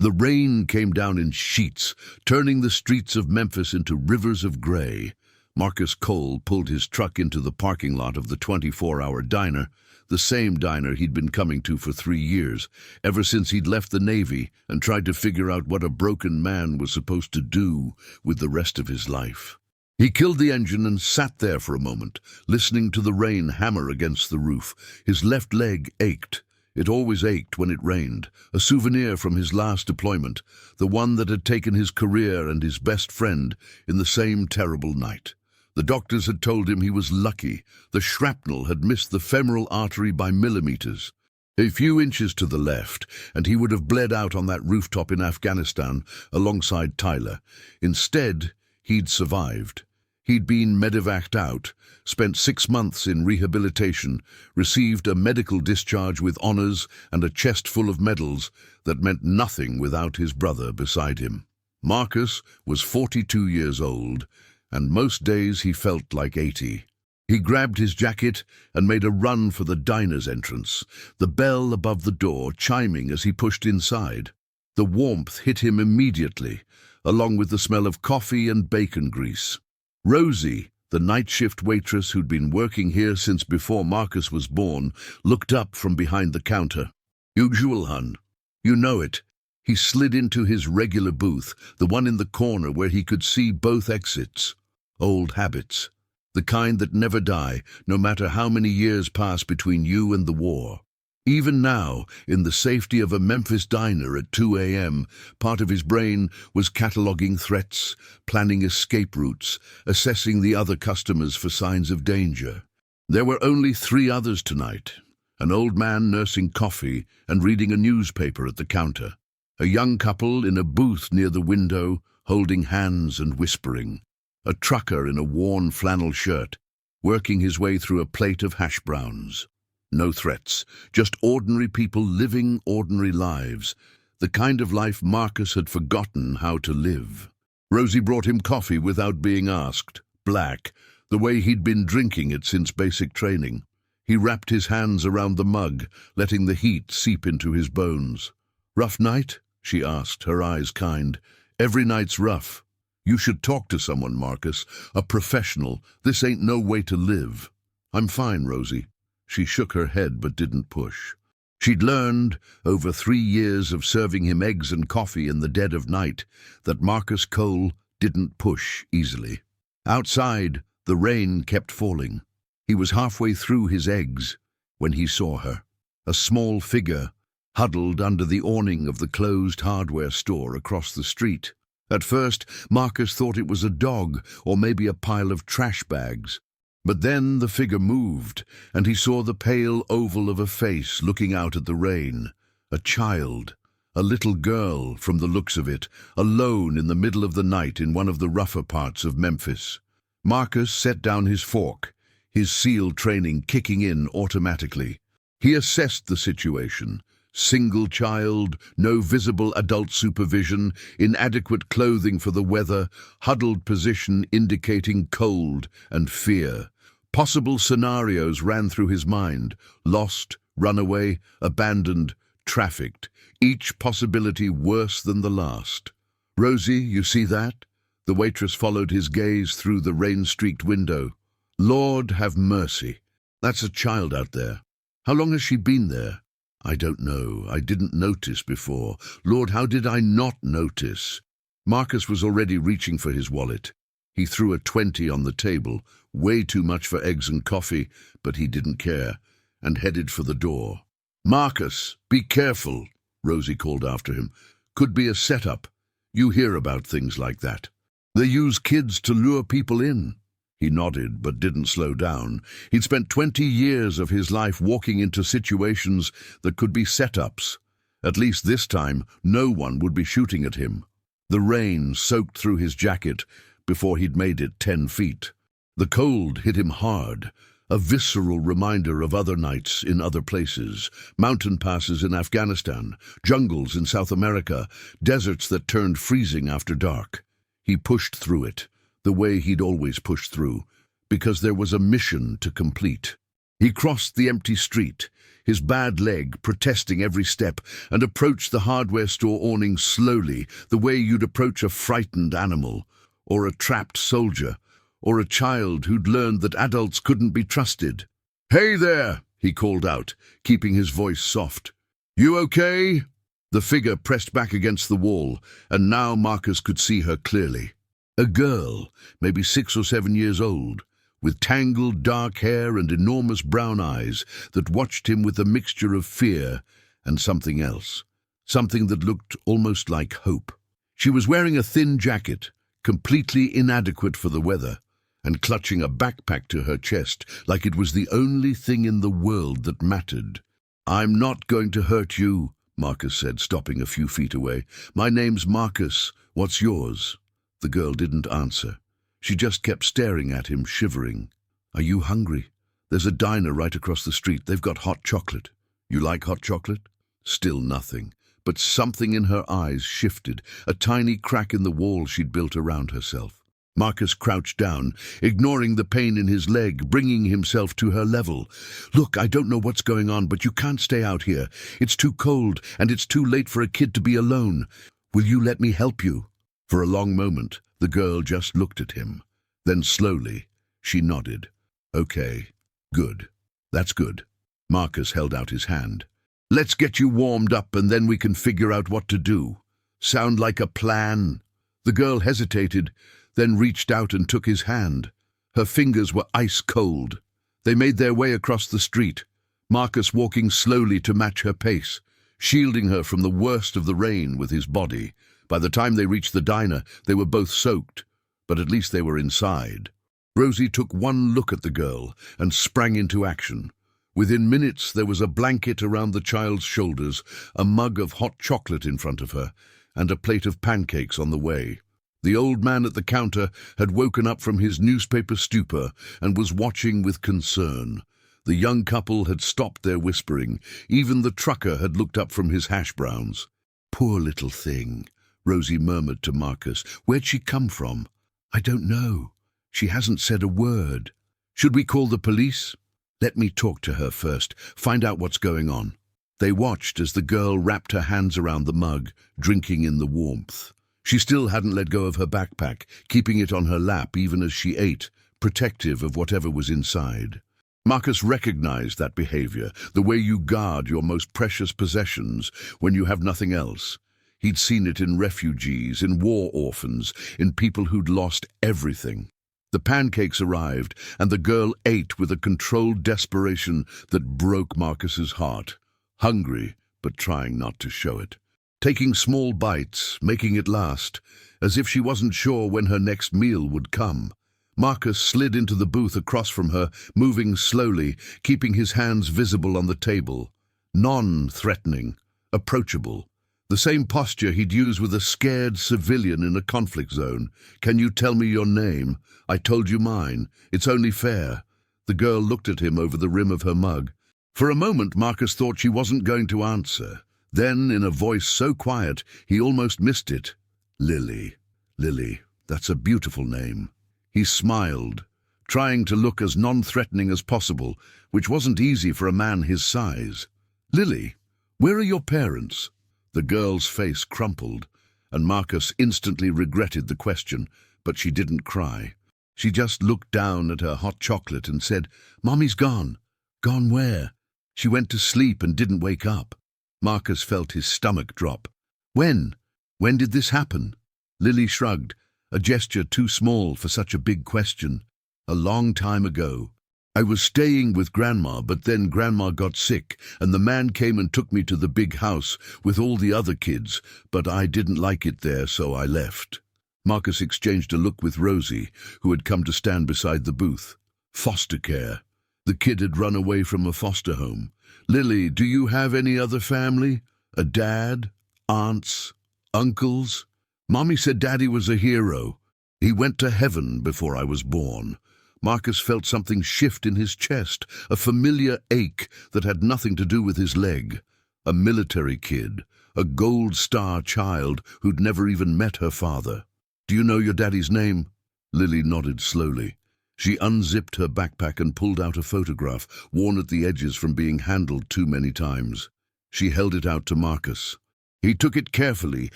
The rain came down in sheets, turning the streets of Memphis into rivers of gray. Marcus Cole pulled his truck into the parking lot of the 24-hour diner, the same diner he'd been coming to for 3 years, ever since he'd left the Navy and tried to figure out what a broken man was supposed to do with the rest of his life. He killed the engine and sat there for a moment, listening to the rain hammer against the roof. His left leg ached. It always ached when it rained, a souvenir from his last deployment, the one that had taken his career and his best friend in the same terrible night. The doctors had told him he was lucky. The shrapnel had missed the femoral artery by millimeters. A few inches to the left, and he would have bled out on that rooftop in Afghanistan alongside Tyler. Instead, he'd survived. He'd been medevaced out, spent 6 months in rehabilitation, received a medical discharge with honors and a chest full of medals that meant nothing without his brother beside him. Marcus was 42 years old, and most days he felt like 80. He grabbed his jacket and made a run for the diner's entrance, the bell above the door chiming as he pushed inside. The warmth hit him immediately, along with the smell of coffee and bacon grease. Rosie, the night shift waitress who'd been working here since before Marcus was born, looked up from behind the counter. "Usual, hun. You know it." He slid into his regular booth, the one in the corner where he could see both exits. Old habits. The kind that never die, no matter how many years pass between you and the war. Even now, in the safety of a Memphis diner at 2 a.m., part of his brain was cataloging threats, planning escape routes, assessing the other customers for signs of danger. There were only 3 others tonight, an old man nursing coffee and reading a newspaper at the counter, a young couple in a booth near the window, holding hands and whispering, a trucker in a worn flannel shirt, working his way through a plate of hash browns. No threats, just ordinary people living ordinary lives, the kind of life Marcus had forgotten how to live. Rosie brought him coffee without being asked, black, the way he'd been drinking it since basic training. He wrapped his hands around the mug, letting the heat seep into his bones. "Rough night?" she asked, her eyes kind. "Every night's rough. You should talk to someone, Marcus, a professional. This ain't no way to live." "I'm fine, Rosie." She shook her head but didn't push. She'd learned, over 3 years of serving him eggs and coffee in the dead of night, that Marcus Cole didn't push easily. Outside, the rain kept falling. He was halfway through his eggs when he saw her, a small figure, huddled under the awning of the closed hardware store across the street. At first, Marcus thought it was a dog or maybe a pile of trash bags. But then the figure moved, and he saw the pale oval of a face looking out at the rain. A child, a little girl from the looks of it, alone in the middle of the night in one of the rougher parts of Memphis. Marcus set down his fork, his SEAL training kicking in automatically. He assessed the situation. Single child, no visible adult supervision, inadequate clothing for the weather, huddled position indicating cold and fear. Possible scenarios ran through his mind: lost, runaway, abandoned, trafficked, each possibility worse than the last. "Rosie, you see that?" The waitress followed his gaze through the rain-streaked window. "Lord have mercy. That's a child out there. How long has she been there?" "I don't know. I didn't notice before. Lord, how did I not notice?" Marcus was already reaching for his wallet. He threw a 20 on the table, way too much for eggs and coffee, but he didn't care, and headed for the door. "Marcus, be careful," Rosie called after him. "Could be a setup. You hear about things like that. They use kids to lure people in." He nodded, but didn't slow down. He'd spent 20 years of his life walking into situations that could be setups. At least this time, no one would be shooting at him. The rain soaked through his jacket before he'd made it 10 feet. The cold hit him hard, a visceral reminder of other nights in other places, mountain passes in Afghanistan, jungles in South America, deserts that turned freezing after dark. He pushed through it, the way he'd always pushed through, because there was a mission to complete. He crossed the empty street, his bad leg protesting every step, and approached the hardware store awning slowly, the way you'd approach a frightened animal, or a trapped soldier, or a child who'd learned that adults couldn't be trusted. "Hey there," he called out, keeping his voice soft. "You okay?" The figure pressed back against the wall, and now Marcus could see her clearly. A girl, maybe 6 or 7 years old, with tangled dark hair and enormous brown eyes that watched him with a mixture of fear and something else, something that looked almost like hope. She was wearing a thin jacket, completely inadequate for the weather, and clutching a backpack to her chest like it was the only thing in the world that mattered. "I'm not going to hurt you," Marcus said, stopping a few feet away. "My name's Marcus. What's yours?" The girl didn't answer. She just kept staring at him, shivering. "Are you hungry? There's a diner right across the street. They've got hot chocolate. You like hot chocolate?" Still nothing, but something in her eyes shifted, a tiny crack in the wall she'd built around herself. Marcus crouched down, ignoring the pain in his leg, bringing himself to her level. "Look, I don't know what's going on, but you can't stay out here. It's too cold, and it's too late for a kid to be alone. Will you let me help you?" For a long moment, the girl just looked at him. Then slowly, she nodded. "Okay, good. That's good." Marcus held out his hand. "Let's get you warmed up and then we can figure out what to do. Sound like a plan?" The girl hesitated, then reached out and took his hand. Her fingers were ice cold. They made their way across the street, Marcus walking slowly to match her pace, shielding her from the worst of the rain with his body. By the time they reached the diner, they were both soaked, but at least they were inside. Rosie took one look at the girl and sprang into action. Within minutes, there was a blanket around the child's shoulders, a mug of hot chocolate in front of her, and a plate of pancakes on the way. The old man at the counter had woken up from his newspaper stupor and was watching with concern. The young couple had stopped their whispering. Even the trucker had looked up from his hash browns. "Poor little thing," Rosie murmured to Marcus. "Where'd she come from?" "I don't know. She hasn't said a word." "Should we call the police?" "Let me talk to her first, find out what's going on." They watched as the girl wrapped her hands around the mug, drinking in the warmth. She still hadn't let go of her backpack, keeping it on her lap even as she ate, protective of whatever was inside. Marcus recognized that behavior, the way you guard your most precious possessions when you have nothing else. He'd seen it in refugees, in war orphans, in people who'd lost everything. The pancakes arrived, and the girl ate with a controlled desperation that broke Marcus's heart. Hungry, but trying not to show it. Taking small bites, making it last, as if she wasn't sure when her next meal would come. Marcus slid into the booth across from her, moving slowly, keeping his hands visible on the table. Non-threatening, approachable. The same posture he'd use with a scared civilian in a conflict zone. "Can you tell me your name? I told you mine. It's only fair." The girl looked at him over the rim of her mug. For a moment, Marcus thought she wasn't going to answer. Then, in a voice so quiet, he almost missed it. "Lily. Lily, that's a beautiful name." He smiled, trying to look as non-threatening as possible, which wasn't easy for a man his size. "Lily, where are your parents?" The girl's face crumpled, and Marcus instantly regretted the question, but she didn't cry. She just looked down at her hot chocolate and said, "Mommy's gone." "Gone where?" "She went to sleep and didn't wake up." Marcus felt his stomach drop. "When? When did this happen?" Lily shrugged, a gesture too small for such a big question. "A long time ago. I was staying with Grandma, but then Grandma got sick, and the man came and took me to the big house with all the other kids, but I didn't like it there, so I left." Marcus exchanged a look with Rosie, who had come to stand beside the booth. Foster care. The kid had run away from a foster home. "Lily, do you have any other family? A dad? Aunts? Uncles?" "Mommy said Daddy was a hero. He went to heaven before I was born." Marcus felt something shift in his chest, a familiar ache that had nothing to do with his leg. A military kid, a Gold Star child who'd never even met her father. "Do you know your daddy's name?" Lily nodded slowly. She unzipped her backpack and pulled out a photograph, worn at the edges from being handled too many times. She held it out to Marcus. He took it carefully,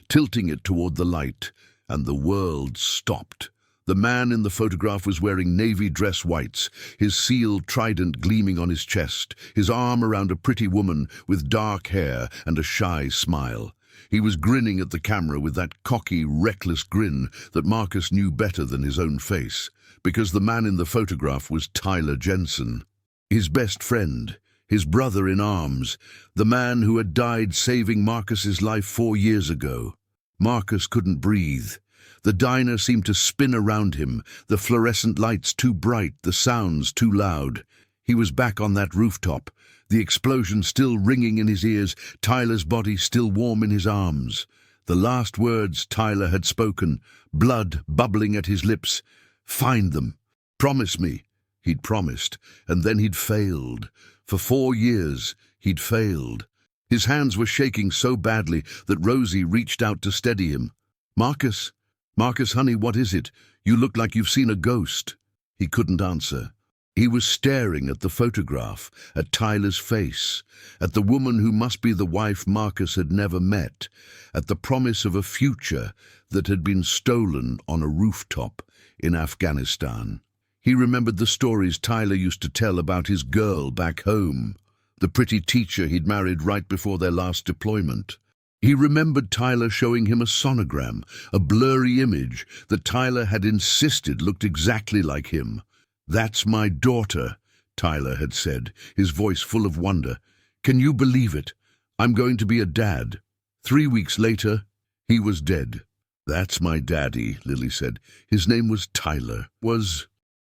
tilting it toward the light, and the world stopped. The man in the photograph was wearing navy dress whites, his seal trident gleaming on his chest, his arm around a pretty woman with dark hair and a shy smile. He was grinning at the camera with that cocky, reckless grin that Marcus knew better than his own face, because the man in the photograph was Tyler Jensen, his best friend, his brother in arms, the man who had died saving Marcus's life 4 years ago. Marcus couldn't breathe. The diner seemed to spin around him, the fluorescent lights too bright, the sounds too loud. He was back on that rooftop, the explosion still ringing in his ears, Tyler's body still warm in his arms. The last words Tyler had spoken, blood bubbling at his lips. Find them. Promise me. He'd promised, and then he'd failed. For 4 years, he'd failed. His hands were shaking so badly that Rosie reached out to steady him. Marcus, honey, what is it? You look like you've seen a ghost. He couldn't answer. He was staring at the photograph, at Tyler's face, at the woman who must be the wife Marcus had never met, at the promise of a future that had been stolen on a rooftop in Afghanistan. He remembered the stories Tyler used to tell about his girl back home, the pretty teacher he'd married right before their last deployment. He remembered Tyler showing him a sonogram, a blurry image that Tyler had insisted looked exactly like him. "That's my daughter," Tyler had said, his voice full of wonder. "Can you believe it? I'm going to be a dad." 3 weeks later, he was dead. "That's my daddy," Lily said. "His name was Tyler.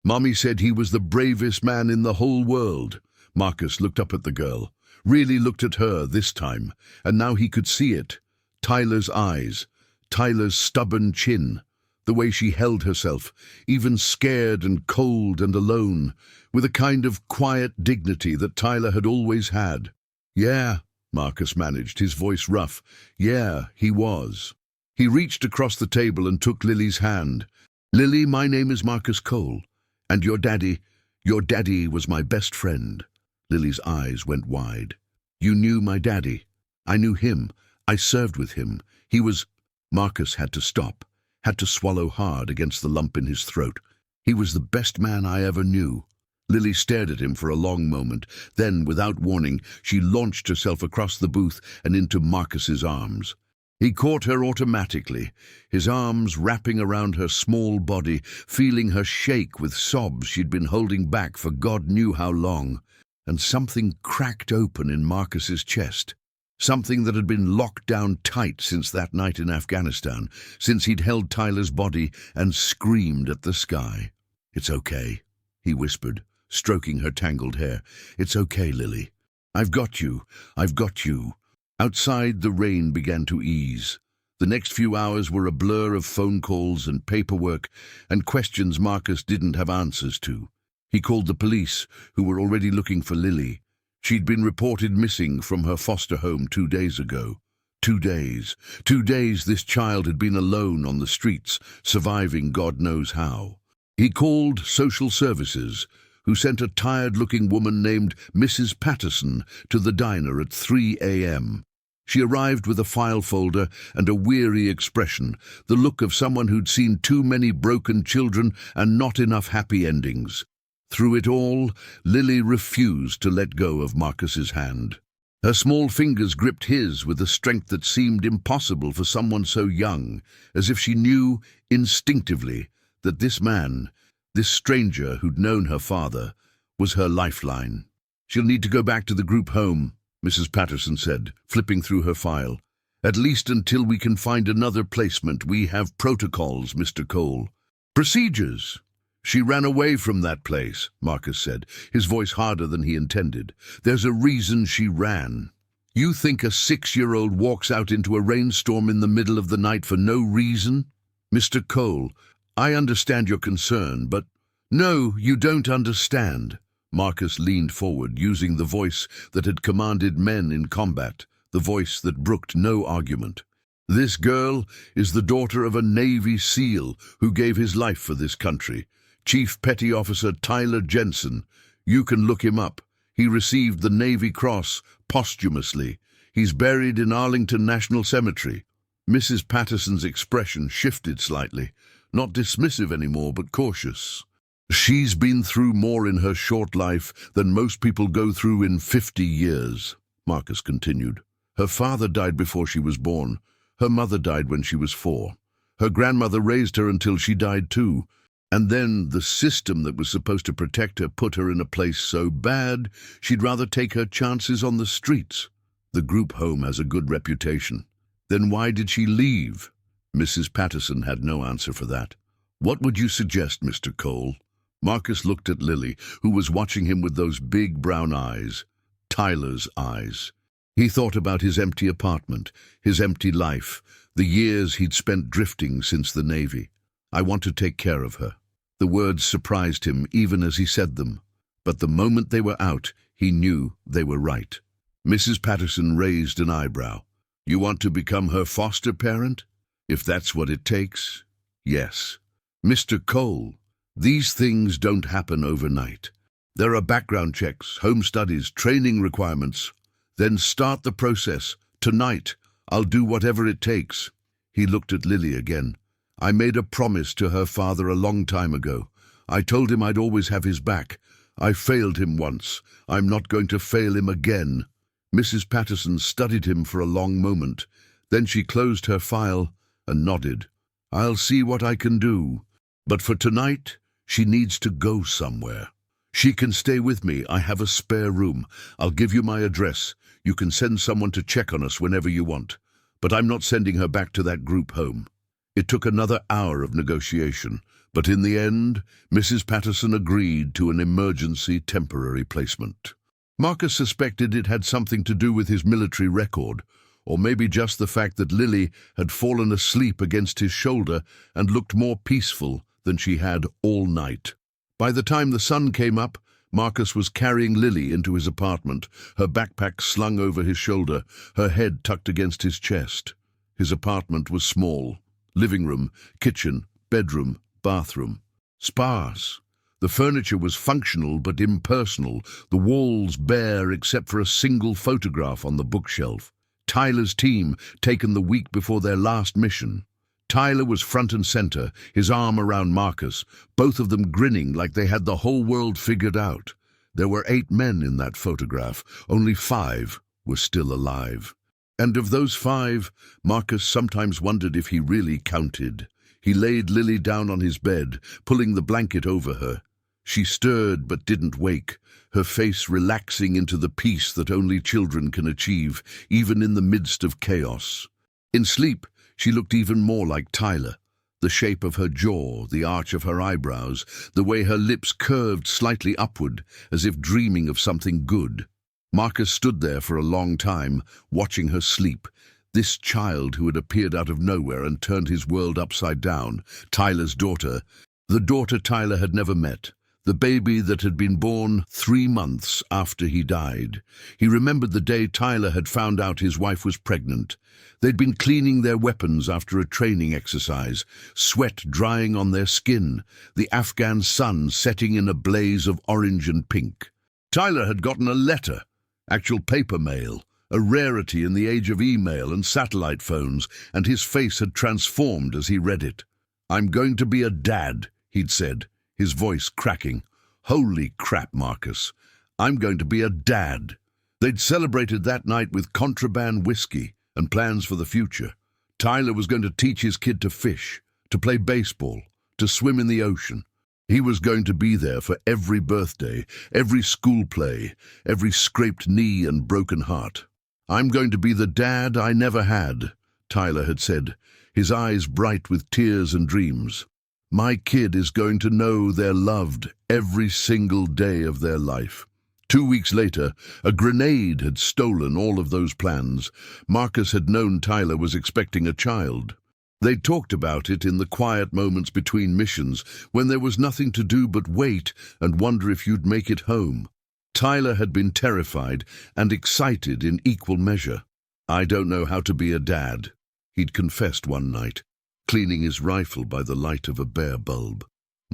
Mommy said he was the bravest man in the whole world." Marcus looked up at the girl, really looked at her this time, and now he could see it. Tyler's eyes, Tyler's stubborn chin, the way she held herself, even scared and cold and alone, with a kind of quiet dignity that Tyler had always had. "Yeah," Marcus managed, his voice rough. "Yeah, he was." He reached across the table and took Lily's hand. "Lily, my name is Marcus Cole, and your daddy was my best friend." Lily's eyes went wide. "You knew my daddy." "I knew him. I served with him. He was—" Marcus had to stop, had to swallow hard against the lump in his throat. "He was the best man I ever knew." Lily stared at him for a long moment. Then, without warning, she launched herself across the booth and into Marcus's arms. He caught her automatically, his arms wrapping around her small body, feeling her shake with sobs she'd been holding back for God knew how long. And something cracked open in Marcus's chest. Something that had been locked down tight since that night in Afghanistan, since he'd held Tyler's body and screamed at the sky. "It's okay," he whispered, stroking her tangled hair. "It's okay, Lily. I've got you. I've got you." Outside, the rain began to ease. The next few hours were a blur of phone calls and paperwork and questions Marcus didn't have answers to. He called the police, who were already looking for Lily. She'd been reported missing from her foster home 2 days ago. 2 days. 2 days this child had been alone on the streets, surviving God knows how. He called social services, who sent a tired-looking woman named Mrs. Patterson to the diner at 3 a.m. She arrived with a file folder and a weary expression, the look of someone who'd seen too many broken children and not enough happy endings. Through it all, Lily refused to let go of Marcus's hand. Her small fingers gripped his with a strength that seemed impossible for someone so young, as if she knew, instinctively, that this man, this stranger who'd known her father, was her lifeline. "She'll need to go back to the group home," Mrs. Patterson said, flipping through her file. "At least until we can find another placement. We have protocols, Mr. Cole." "Procedures." "She ran away from that place," Marcus said, his voice harder than he intended. "There's a reason she ran. You think a 6-year-old walks out into a rainstorm in the middle of the night for no reason? Mr. Cole, I understand your concern, but—" "No, you don't understand." Marcus leaned forward, using the voice that had commanded men in combat, the voice that brooked no argument. "This girl is the daughter of a Navy SEAL who gave his life for this country. Chief Petty Officer Tyler Jensen. You can look him up. He received the Navy Cross posthumously. He's buried in Arlington National Cemetery." Mrs. Patterson's expression shifted slightly, not dismissive anymore, but cautious. "She's been through more in her short life than most people go through in 50 years, Marcus continued. "Her father died before she was born. Her mother died when she was 4. Her grandmother raised her until she died too. And then the system that was supposed to protect her put her in a place so bad she'd rather take her chances on the streets. The group home has a good reputation. Then why did she leave?" Mrs. Patterson had no answer for that. "What would you suggest, Mr. Cole?" Marcus looked at Lily, who was watching him with those big brown eyes. Tyler's eyes. He thought about his empty apartment, his empty life, the years he'd spent drifting since the Navy. "I want to take care of her." The words surprised him even as he said them, but the moment they were out, he knew they were right. Mrs. Patterson raised an eyebrow. "You want to become her foster parent? If that's what it takes, yes." "Mr. Cole, these things don't happen overnight. There are background checks, home studies, training requirements. Then start the process. Tonight, I'll do whatever it takes." He looked at Lily again. "I made a promise to her father a long time ago. I told him I'd always have his back. I failed him once. I'm not going to fail him again." Mrs. Patterson studied him for a long moment. Then she closed her file and nodded. "I'll see what I can do. But for tonight, she needs to go somewhere. She can stay with me. I have a spare room. I'll give you my address. You can send someone to check on us whenever you want. But I'm not sending her back to that group home." It took another hour of negotiation, but in the end, Mrs. Patterson agreed to an emergency temporary placement. Marcus suspected it had something to do with his military record, or maybe just the fact that Lily had fallen asleep against his shoulder and looked more peaceful than she had all night. By the time the sun came up, Marcus was carrying Lily into his apartment, her backpack slung over his shoulder, her head tucked against his chest. His apartment was small. Living room, kitchen, bedroom, bathroom. Sparse. The furniture was functional but impersonal, the walls bare except for a single photograph on the bookshelf. Tyler's team, taken the week before their last mission. Tyler was front and center, his arm around Marcus, both of them grinning like they had the whole world figured out. There were 8 men in that photograph. Only 5 were still alive. And of those 5, Marcus sometimes wondered if he really counted. He laid Lily down on his bed, pulling the blanket over her. She stirred but didn't wake, her face relaxing into the peace that only children can achieve, even in the midst of chaos. In sleep, she looked even more like Tyler. The shape of her jaw, the arch of her eyebrows, the way her lips curved slightly upward, as if dreaming of something good. Marcus stood there for a long time, watching her sleep. This child who had appeared out of nowhere and turned his world upside down, Tyler's daughter, the daughter Tyler had never met. The baby that had been born 3 months after he died. He remembered the day Tyler had found out his wife was pregnant. They'd been cleaning their weapons after a training exercise, sweat drying on their skin, the Afghan sun setting in a blaze of orange and pink. Tyler had gotten a letter, actual paper mail, a rarity in the age of email and satellite phones, and his face had transformed as he read it. "I'm going to be a dad," he'd said, his voice cracking. "Holy crap, Marcus. I'm going to be a dad." They'd celebrated that night with contraband whiskey and plans for the future. Tyler was going to teach his kid to fish, to play baseball, to swim in the ocean. He was going to be there for every birthday, every school play, every scraped knee and broken heart. "I'm going to be the dad I never had," Tyler had said, his eyes bright with tears and dreams. "My kid is going to know they're loved every single day of their life." 2 weeks later, a grenade had stolen all of those plans. Marcus had known Tyler was expecting a child. They talked about it in the quiet moments between missions, when there was nothing to do but wait and wonder if you'd make it home. Tyler had been terrified and excited in equal measure. "I don't know how to be a dad," he'd confessed one night, cleaning his rifle by the light of a bare bulb.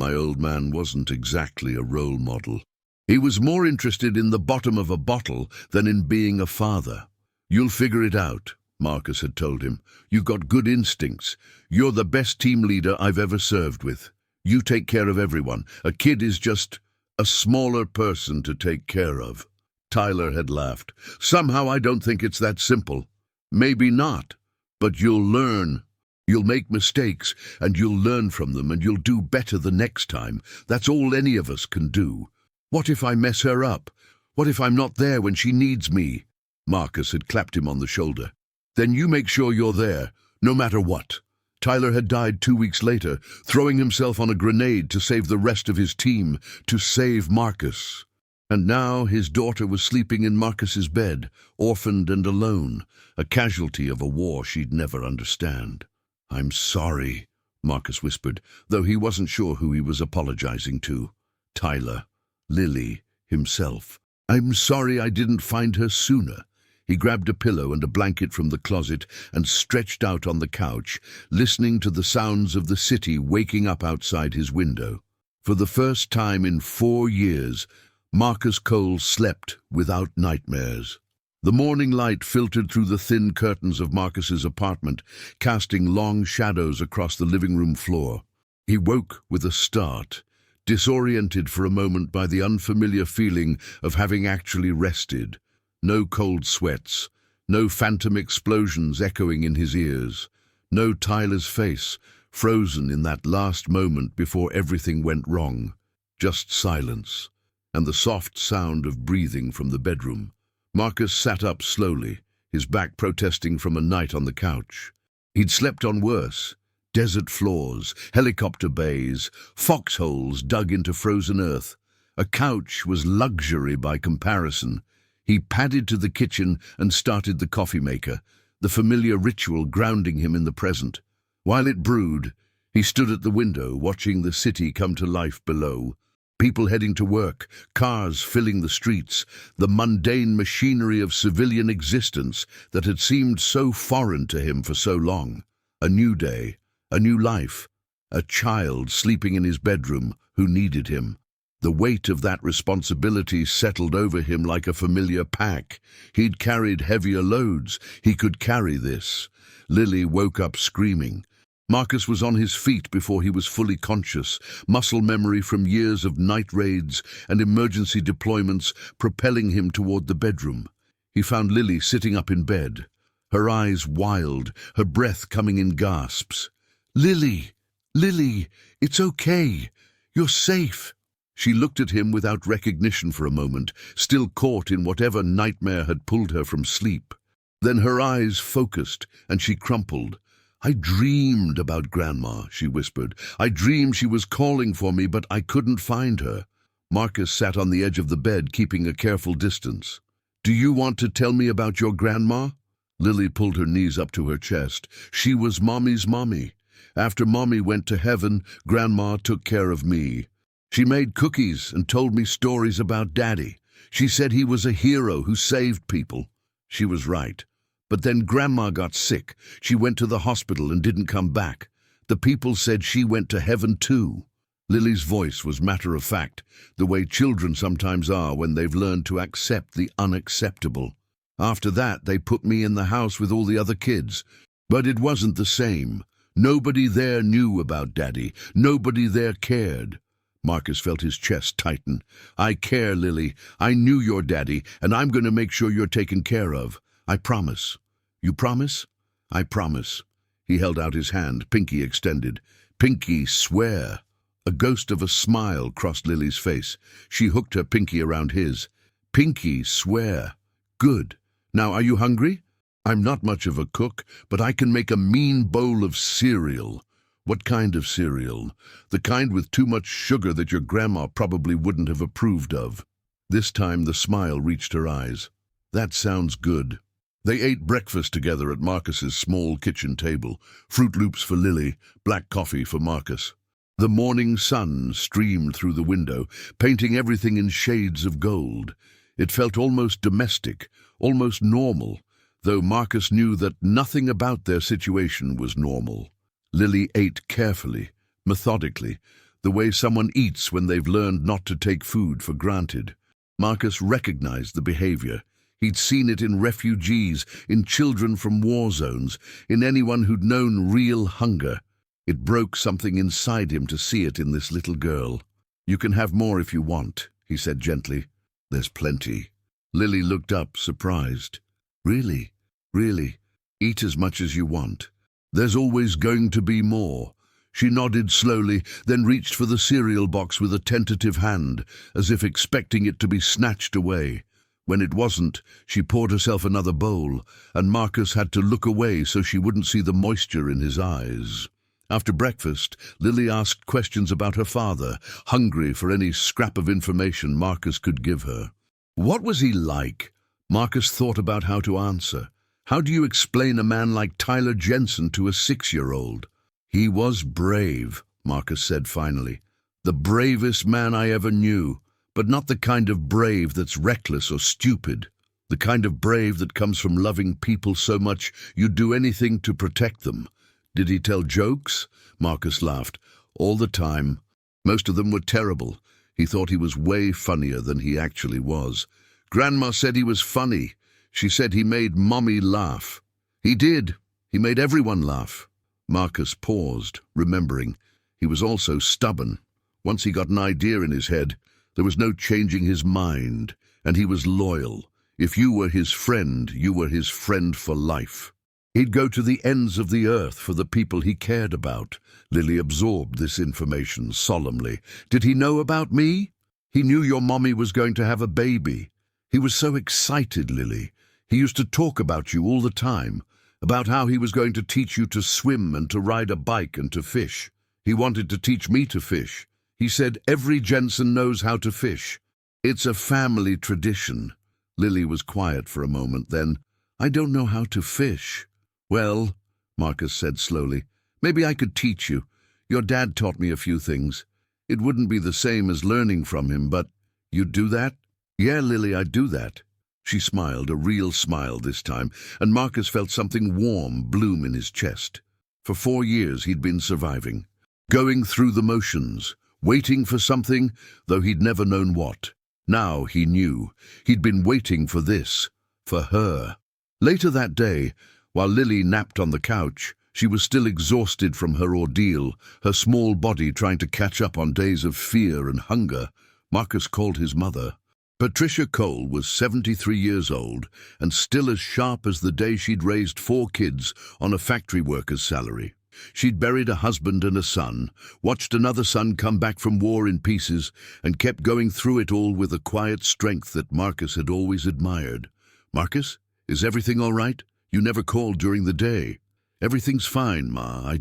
My old man wasn't exactly a role model. He was more interested in the bottom of a bottle than in being a father. "You'll figure it out," Marcus had told him. "You've got good instincts. You're the best team leader I've ever served with. You take care of everyone. A kid is just a smaller person to take care of." Tyler had laughed. "Somehow I don't think it's that simple." "Maybe not, but you'll learn. You'll make mistakes, and you'll learn from them, and you'll do better the next time. That's all any of us can do. What if I mess her up? What if I'm not there when she needs me?" Marcus had clapped him on the shoulder. "Then you make sure you're there, no matter what." Tyler had died 2 weeks later, throwing himself on a grenade to save the rest of his team, to save Marcus. And now his daughter was sleeping in Marcus's bed, orphaned and alone, a casualty of a war she'd never understand. "I'm sorry," Marcus whispered, though he wasn't sure who he was apologizing to. Tyler, Lily, himself. "I'm sorry I didn't find her sooner." He grabbed a pillow and a blanket from the closet and stretched out on the couch, listening to the sounds of the city waking up outside his window. For the first time in 4 years, Marcus Cole slept without nightmares. The morning light filtered through the thin curtains of Marcus's apartment, casting long shadows across the living room floor. He woke with a start, disoriented for a moment by the unfamiliar feeling of having actually rested. No cold sweats, no phantom explosions echoing in his ears, no Tyler's face, frozen in that last moment before everything went wrong. Just silence, and the soft sound of breathing from the bedroom. Marcus sat up slowly, his back protesting from a night on the couch. He'd slept on worse. Desert floors, helicopter bays, foxholes dug into frozen earth. A couch was luxury by comparison. He padded to the kitchen and started the coffee maker, the familiar ritual grounding him in the present. While it brewed, he stood at the window, watching the city come to life below. People heading to work, cars filling the streets, the mundane machinery of civilian existence that had seemed so foreign to him for so long. A new day, a new life, a child sleeping in his bedroom who needed him. The weight of that responsibility settled over him like a familiar pack. He'd carried heavier loads. He could carry this. Lily woke up screaming. Marcus was on his feet before he was fully conscious, muscle memory from years of night raids and emergency deployments propelling him toward the bedroom. He found Lily sitting up in bed, her eyes wild, her breath coming in gasps. "Lily! Lily! It's okay! You're safe!" She looked at him without recognition for a moment, still caught in whatever nightmare had pulled her from sleep. Then her eyes focused, and she crumpled. "I dreamed about Grandma," she whispered. "I dreamed she was calling for me, but I couldn't find her." Marcus sat on the edge of the bed, keeping a careful distance. "Do you want to tell me about your grandma?" Lily pulled her knees up to her chest. "She was Mommy's mommy. After Mommy went to heaven, Grandma took care of me. She made cookies and told me stories about Daddy. She said he was a hero who saved people." She was right. But then Grandma got sick. She went to the hospital and didn't come back. The people said she went to heaven too. Lily's voice was matter-of-fact, the way children sometimes are when they've learned to accept the unacceptable. "After that, they put me in the house with all the other kids. But it wasn't the same. Nobody there knew about Daddy. Nobody there cared." Marcus felt his chest tighten. "I care, Lily. I knew your daddy, and I'm going to make sure you're taken care of. I promise." "You promise?" "I promise." He held out his hand, pinky extended. "Pinky, swear." A ghost of a smile crossed Lily's face. She hooked her pinky around his. "Pinky, swear." "Good. Now, are you hungry?" "I'm not much of a cook, but I can make a mean bowl of cereal." "What kind of cereal?" "The kind with too much sugar that your grandma probably wouldn't have approved of." This time the smile reached her eyes. "That sounds good." They ate breakfast together at Marcus's small kitchen table, Fruit Loops for Lily, black coffee for Marcus. The morning sun streamed through the window, painting everything in shades of gold. It felt almost domestic, almost normal, though Marcus knew that nothing about their situation was normal. Lily ate carefully, methodically, the way someone eats when they've learned not to take food for granted. Marcus recognized the behavior. He'd seen it in refugees, in children from war zones, in anyone who'd known real hunger. It broke something inside him to see it in this little girl. "You can have more if you want," he said gently. "There's plenty." Lily looked up, surprised. "Really? Really? Eat as much as you want. There's always going to be more." She nodded slowly, then reached for the cereal box with a tentative hand, as if expecting it to be snatched away. When it wasn't, she poured herself another bowl, and Marcus had to look away so she wouldn't see the moisture in his eyes. After breakfast, Lily asked questions about her father, hungry for any scrap of information Marcus could give her. What was he like? Marcus thought about how to answer. How do you explain a man like Tyler Jensen to a 6-year-old? "He was brave," Marcus said finally. "The bravest man I ever knew, but not the kind of brave that's reckless or stupid. The kind of brave that comes from loving people so much you'd do anything to protect them." "Did he tell jokes?" Marcus laughed. "All the time. Most of them were terrible. He thought he was way funnier than he actually was. Grandma said he was funny. She said he made Mommy laugh. He did. He made everyone laugh." Marcus paused, remembering. He was also stubborn. Once he got an idea in his head, there was no changing his mind, and he was loyal. If you were his friend, you were his friend for life. He'd go to the ends of the earth for the people he cared about. Lily absorbed this information solemnly. "Did he know about me?" "He knew your mommy was going to have a baby. He was so excited, Lily. He used to talk about you all the time, about how he was going to teach you to swim and to ride a bike and to fish. He wanted to teach me to fish. He said every Jensen knows how to fish. It's a family tradition." Lily was quiet for a moment, then, "I don't know how to fish." "Well," Marcus said slowly, "maybe I could teach you. Your dad taught me a few things. It wouldn't be the same as learning from him, but you'd do that?" "Yeah, Lily, I'd do that." She smiled, a real smile this time, and Marcus felt something warm bloom in his chest. For 4 years he'd been surviving, going through the motions, waiting for something, though he'd never known what. Now he knew. He'd been waiting for this, for her. Later that day, while Lily napped on the couch, she was still exhausted from her ordeal, her small body trying to catch up on days of fear and hunger. Marcus called his mother. Patricia Cole was 73 years old and still as sharp as the day she'd raised 4 kids on a factory worker's salary. She'd buried a husband and a son, watched another son come back from war in pieces, and kept going through it all with a quiet strength that Marcus had always admired. "Marcus, is everything all right? You never called during the day." "Everything's fine, Ma.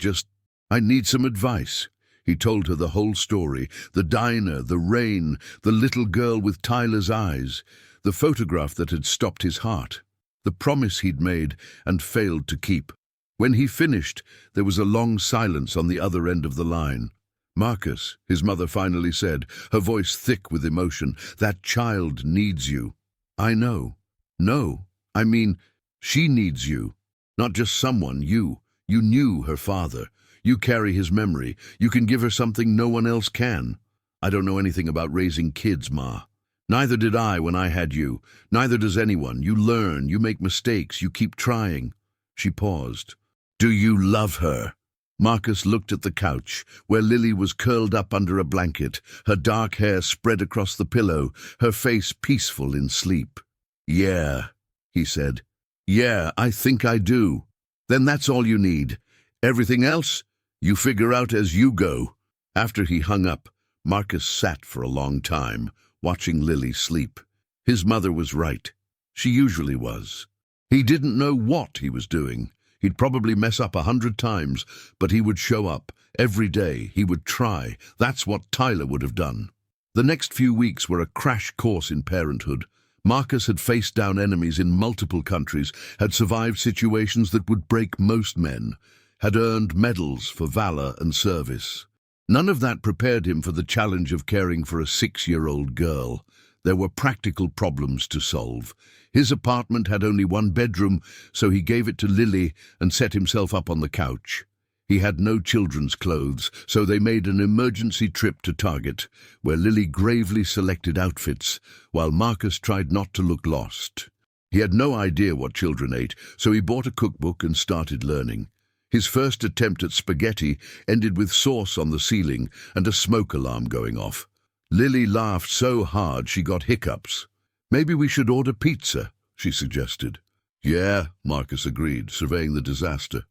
I need some advice." He told her the whole story, the diner, the rain, the little girl with Tyler's eyes, the photograph that had stopped his heart, the promise he'd made and failed to keep. When he finished, there was a long silence on the other end of the line. "Marcus," his mother finally said, her voice thick with emotion, "that child needs you." "I know." "No, I mean, she needs you. Not just someone, you. You knew her father. You carry his memory. You can give her something no one else can." "I don't know anything about raising kids, Ma." "Neither did I when I had you. Neither does anyone. You learn, you make mistakes, you keep trying." She paused. "Do you love her?" Marcus looked at the couch, where Lily was curled up under a blanket, her dark hair spread across the pillow, her face peaceful in sleep. "Yeah," he said. "Yeah, I think I do." "Then that's all you need. Everything else, you figure out as you go." After he hung up, Marcus sat for a long time, watching Lily sleep. His mother was right. She usually was. He didn't know what he was doing. He'd probably mess up 100 times, but he would show up. Every day he would try. That's what Tyler would have done. The next few weeks were a crash course in parenthood. Marcus had faced down enemies in multiple countries, had survived situations that would break most men, had earned medals for valor and service. None of that prepared him for the challenge of caring for a 6-year-old girl. There were practical problems to solve. His apartment had only 1 bedroom, so he gave it to Lily and set himself up on the couch. He had no children's clothes, so they made an emergency trip to Target, where Lily gravely selected outfits, while Marcus tried not to look lost. He had no idea what children ate, so he bought a cookbook and started learning. His first attempt at spaghetti ended with sauce on the ceiling and a smoke alarm going off. Lily laughed so hard she got hiccups. "Maybe we should order pizza," she suggested. "Yeah," Marcus agreed, surveying the disaster.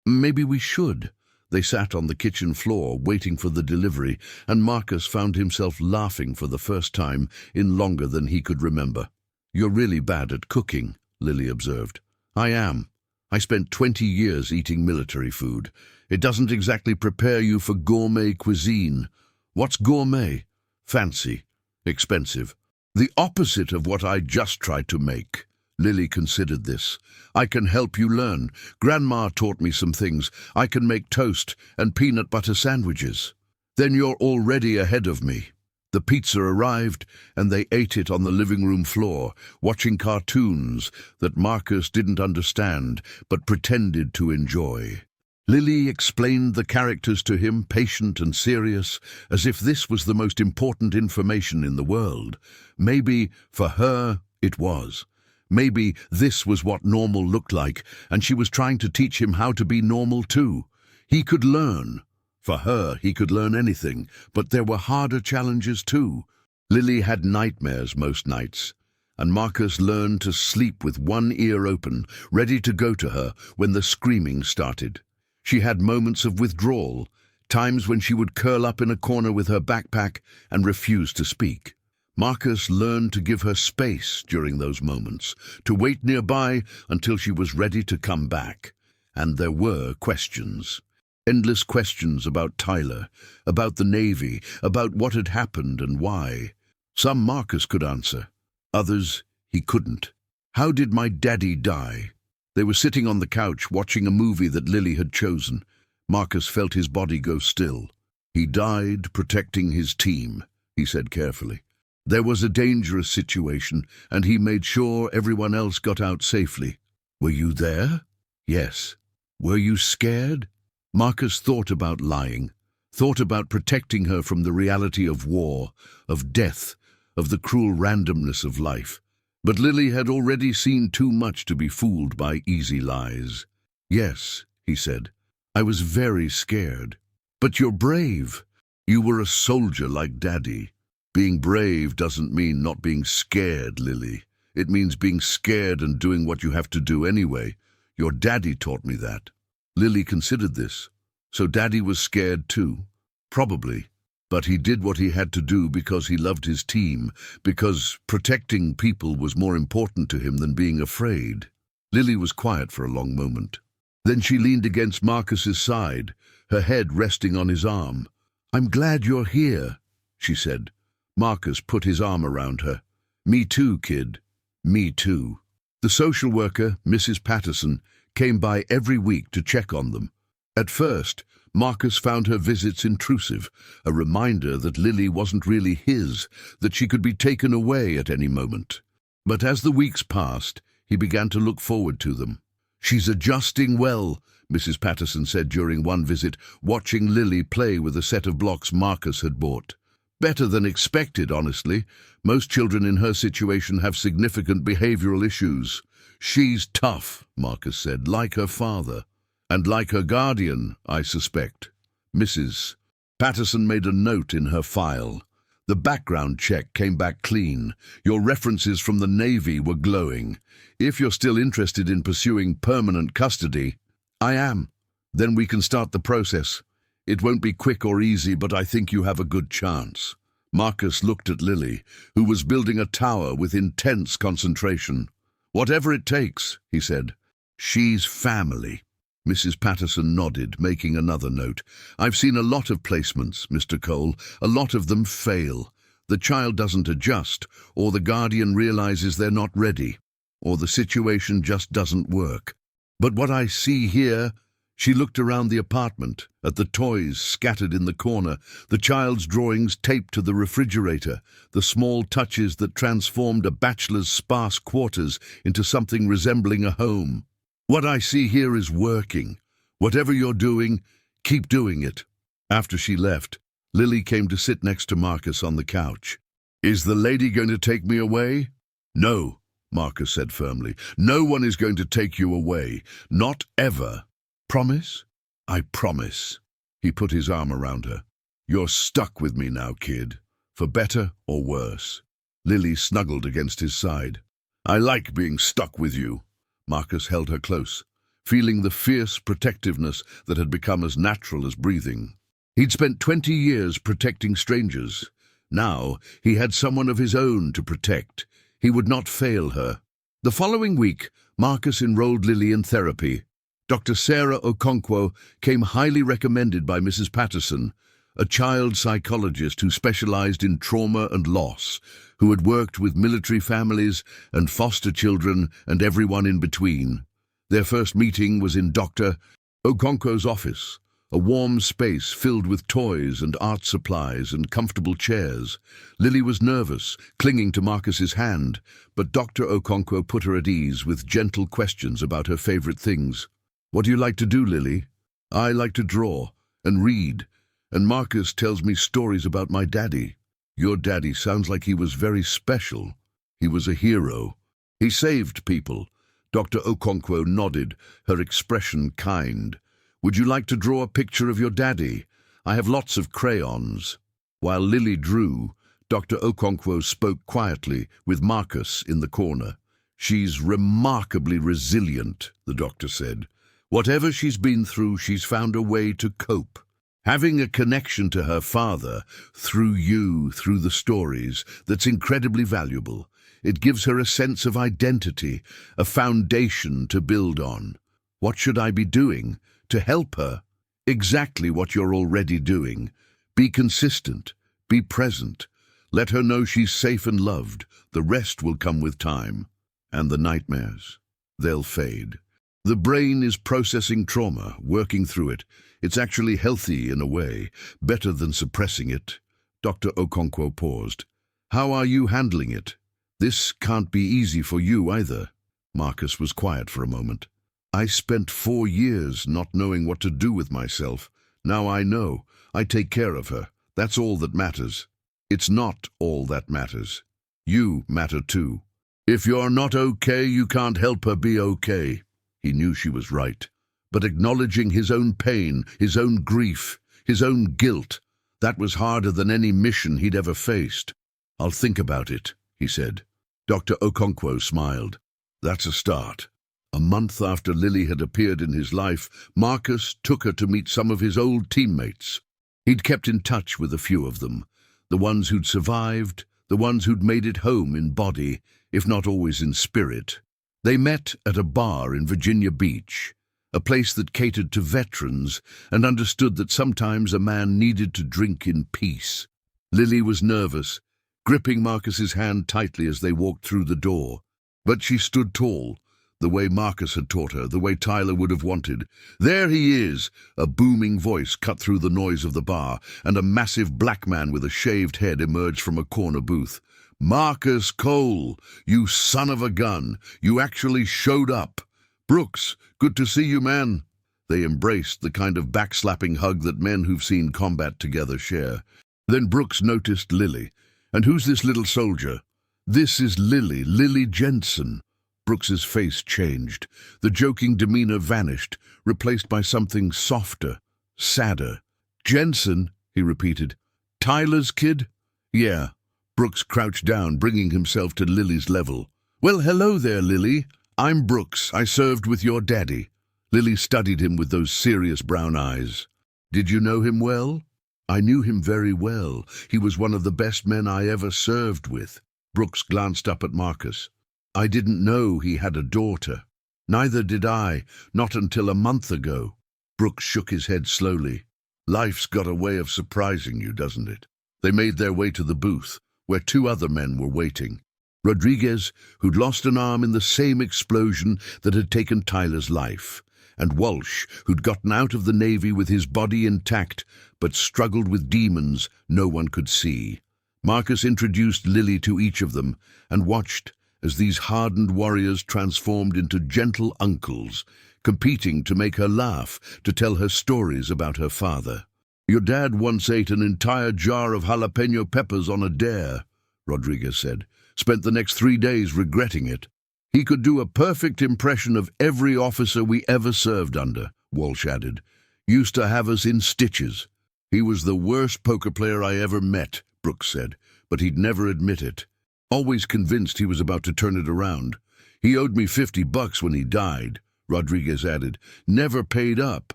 "Maybe we should." They sat on the kitchen floor, waiting for the delivery, and Marcus found himself laughing for the first time in longer than he could remember. "You're really bad at cooking," Lily observed. "I am. I spent 20 years eating military food. It doesn't exactly prepare you for gourmet cuisine." "What's gourmet?" "Fancy. Expensive. The opposite of what I just tried to make." Lily considered this. "I can help you learn. Grandma taught me some things. I can make toast and peanut butter sandwiches." "Then you're already ahead of me." The pizza arrived, and they ate it on the living room floor, watching cartoons that Marcus didn't understand but pretended to enjoy. Lily explained the characters to him, patient and serious, as if this was the most important information in the world. Maybe, for her, it was. Maybe this was what normal looked like, and she was trying to teach him how to be normal too. He could learn. For her, he could learn anything, but there were harder challenges too. Lily had nightmares most nights, and Marcus learned to sleep with one ear open, ready to go to her when the screaming started. She had moments of withdrawal, times when she would curl up in a corner with her backpack and refuse to speak. Marcus learned to give her space during those moments, to wait nearby until she was ready to come back. And there were questions. Endless questions about Tyler, about the Navy, about what had happened and why. Some Marcus could answer, others he couldn't. How did my daddy die? They were sitting on the couch watching a movie that Lily had chosen. Marcus felt his body go still. "He died protecting his team," he said carefully. "There was a dangerous situation, and he made sure everyone else got out safely." "Were you there?" "Yes." "Were you scared?" Marcus thought about lying, thought about protecting her from the reality of war, of death, of the cruel randomness of life. But Lily had already seen too much to be fooled by easy lies. "Yes," he said. "I was very scared." "But you're brave. You were a soldier like Daddy." "Being brave doesn't mean not being scared, Lily. It means being scared and doing what you have to do anyway. Your daddy taught me that." Lily considered this. So Daddy was scared too? Probably. But he did what he had to do because he loved his team, because protecting people was more important to him than being afraid. Lily was quiet for a long moment. Then she leaned against Marcus's side, her head resting on his arm. "I'm glad you're here," she said. Marcus put his arm around her. "Me too, kid. Me too." The social worker, Mrs. Patterson, came by every week to check on them. At first, Marcus found her visits intrusive, a reminder that Lily wasn't really his, that she could be taken away at any moment. But as the weeks passed, he began to look forward to them. "She's adjusting well," Mrs. Patterson said during one visit, watching Lily play with a set of blocks Marcus had bought. "Better than expected, honestly. Most children in her situation have significant behavioral issues." "She's tough," Marcus said, "like her father. And like her guardian, I suspect." Mrs. Patterson made a note in her file. "The background check came back clean. Your references from the Navy were glowing. If you're still interested in pursuing permanent custody..." "I am." "Then we can start the process. It won't be quick or easy, but I think you have a good chance." Marcus looked at Lily, who was building a tower with intense concentration. "Whatever it takes," he said. "She's family." Mrs. Patterson nodded, making another note. "I've seen a lot of placements, Mr. Cole. A lot of them fail. The child doesn't adjust, or the guardian realizes they're not ready, or the situation just doesn't work. But what I see here..." She looked around the apartment, at the toys scattered in the corner, the child's drawings taped to the refrigerator, the small touches that transformed a bachelor's sparse quarters into something resembling a home. "What I see here is working. Whatever you're doing, keep doing it." After she left, Lily came to sit next to Marcus on the couch. "Is the lady going to take me away?" "No," Marcus said firmly. "No one is going to take you away. Not ever." "Promise?" "I promise." He put his arm around her. "You're stuck with me now, kid, for better or worse." Lily snuggled against his side. "I like being stuck with you." Marcus held her close, feeling the fierce protectiveness that had become as natural as breathing. He'd spent 20 years protecting strangers. Now he had someone of his own to protect. He would not fail her. The following week, Marcus enrolled Lily in therapy. Dr. Sarah Okonkwo came highly recommended by Mrs. Patterson, a child psychologist who specialized in trauma and loss, who had worked with military families and foster children and everyone in between. Their first meeting was in Dr. Okonkwo's office, a warm space filled with toys and art supplies and comfortable chairs. Lily was nervous, clinging to Marcus's hand, but Dr. Okonkwo put her at ease with gentle questions about her favorite things. "What do you like to do, Lily?" "I like to draw and read, and Marcus tells me stories about my daddy." "Your daddy sounds like he was very special." "He was a hero. He saved people." Dr. Okonkwo nodded, her expression kind. "Would you like to draw a picture of your daddy? I have lots of crayons." While Lily drew, Dr. Okonkwo spoke quietly with Marcus in the corner. "She's remarkably resilient," the doctor said. "Whatever she's been through, she's found a way to cope. Having a connection to her father, through you, through the stories, that's incredibly valuable. It gives her a sense of identity, a foundation to build on. What should I be doing to help her?" "Exactly what you're already doing. Be consistent, be present. Let her know she's safe and loved. The rest will come with time. And the nightmares, they'll fade. The brain is processing trauma, working through it. It's actually healthy in a way, better than suppressing it." Dr. Okonkwo paused. "How are you handling it? This can't be easy for you either." Marcus was quiet for a moment. "I spent 4 years not knowing what to do with myself. Now I know. I take care of her. That's all that matters." "It's not all that matters. You matter too. If you're not okay, you can't help her be okay." He knew she was right. But acknowledging his own pain, his own grief, his own guilt, that was harder than any mission he'd ever faced. "I'll think about it," he said. Dr. Okonkwo smiled. "That's a start." A month after Lily had appeared in his life, Marcus took her to meet some of his old teammates. He'd kept in touch with a few of them, the ones who'd survived, the ones who'd made it home in body, if not always in spirit. They met at a bar in Virginia Beach, a place that catered to veterans and understood that sometimes a man needed to drink in peace. Lily was nervous, gripping Marcus's hand tightly as they walked through the door. But she stood tall, the way Marcus had taught her, the way Tyler would have wanted. "There he is!" A booming voice cut through the noise of the bar, and a massive black man with a shaved head emerged from a corner booth. "Marcus Cole, you son of a gun! You actually showed up! Brooks, good to see you, man!" They embraced, the kind of backslapping hug that men who've seen combat together share. Then Brooks noticed Lily. "And who's this little soldier?" "This is Lily, Lily Jensen." Brooks's face changed. The joking demeanor vanished, replaced by something softer, sadder. "Jensen," he repeated. "Tyler's kid?" "Yeah." Brooks crouched down, bringing himself to Lily's level. "Well, hello there, Lily. I'm Brooks. I served with your daddy." Lily studied him with those serious brown eyes. "Did you know him well?" "I knew him very well. He was one of the best men I ever served with." Brooks glanced up at Marcus. "I didn't know he had a daughter." "Neither did I, not until a month ago." Brooks shook his head slowly. "Life's got a way of surprising you, doesn't it?" They made their way to the booth, where 2 other men were waiting. Rodriguez, who'd lost an arm in the same explosion that had taken Tyler's life, and Walsh, who'd gotten out of the Navy with his body intact, but struggled with demons no one could see. Marcus introduced Lily to each of them, and watched as these hardened warriors transformed into gentle uncles, competing to make her laugh, to tell her stories about her father. "Your dad once ate an entire jar of jalapeno peppers on a dare," Rodriguez said. "Spent the next 3 days regretting it. He could do a perfect impression of every officer we ever served under," Walsh added. "Used to have us in stitches." "He was the worst poker player I ever met," Brooks said, "but he'd never admit it. Always convinced he was about to turn it around. He owed me $50 when he died," Rodriguez added. "Never paid up.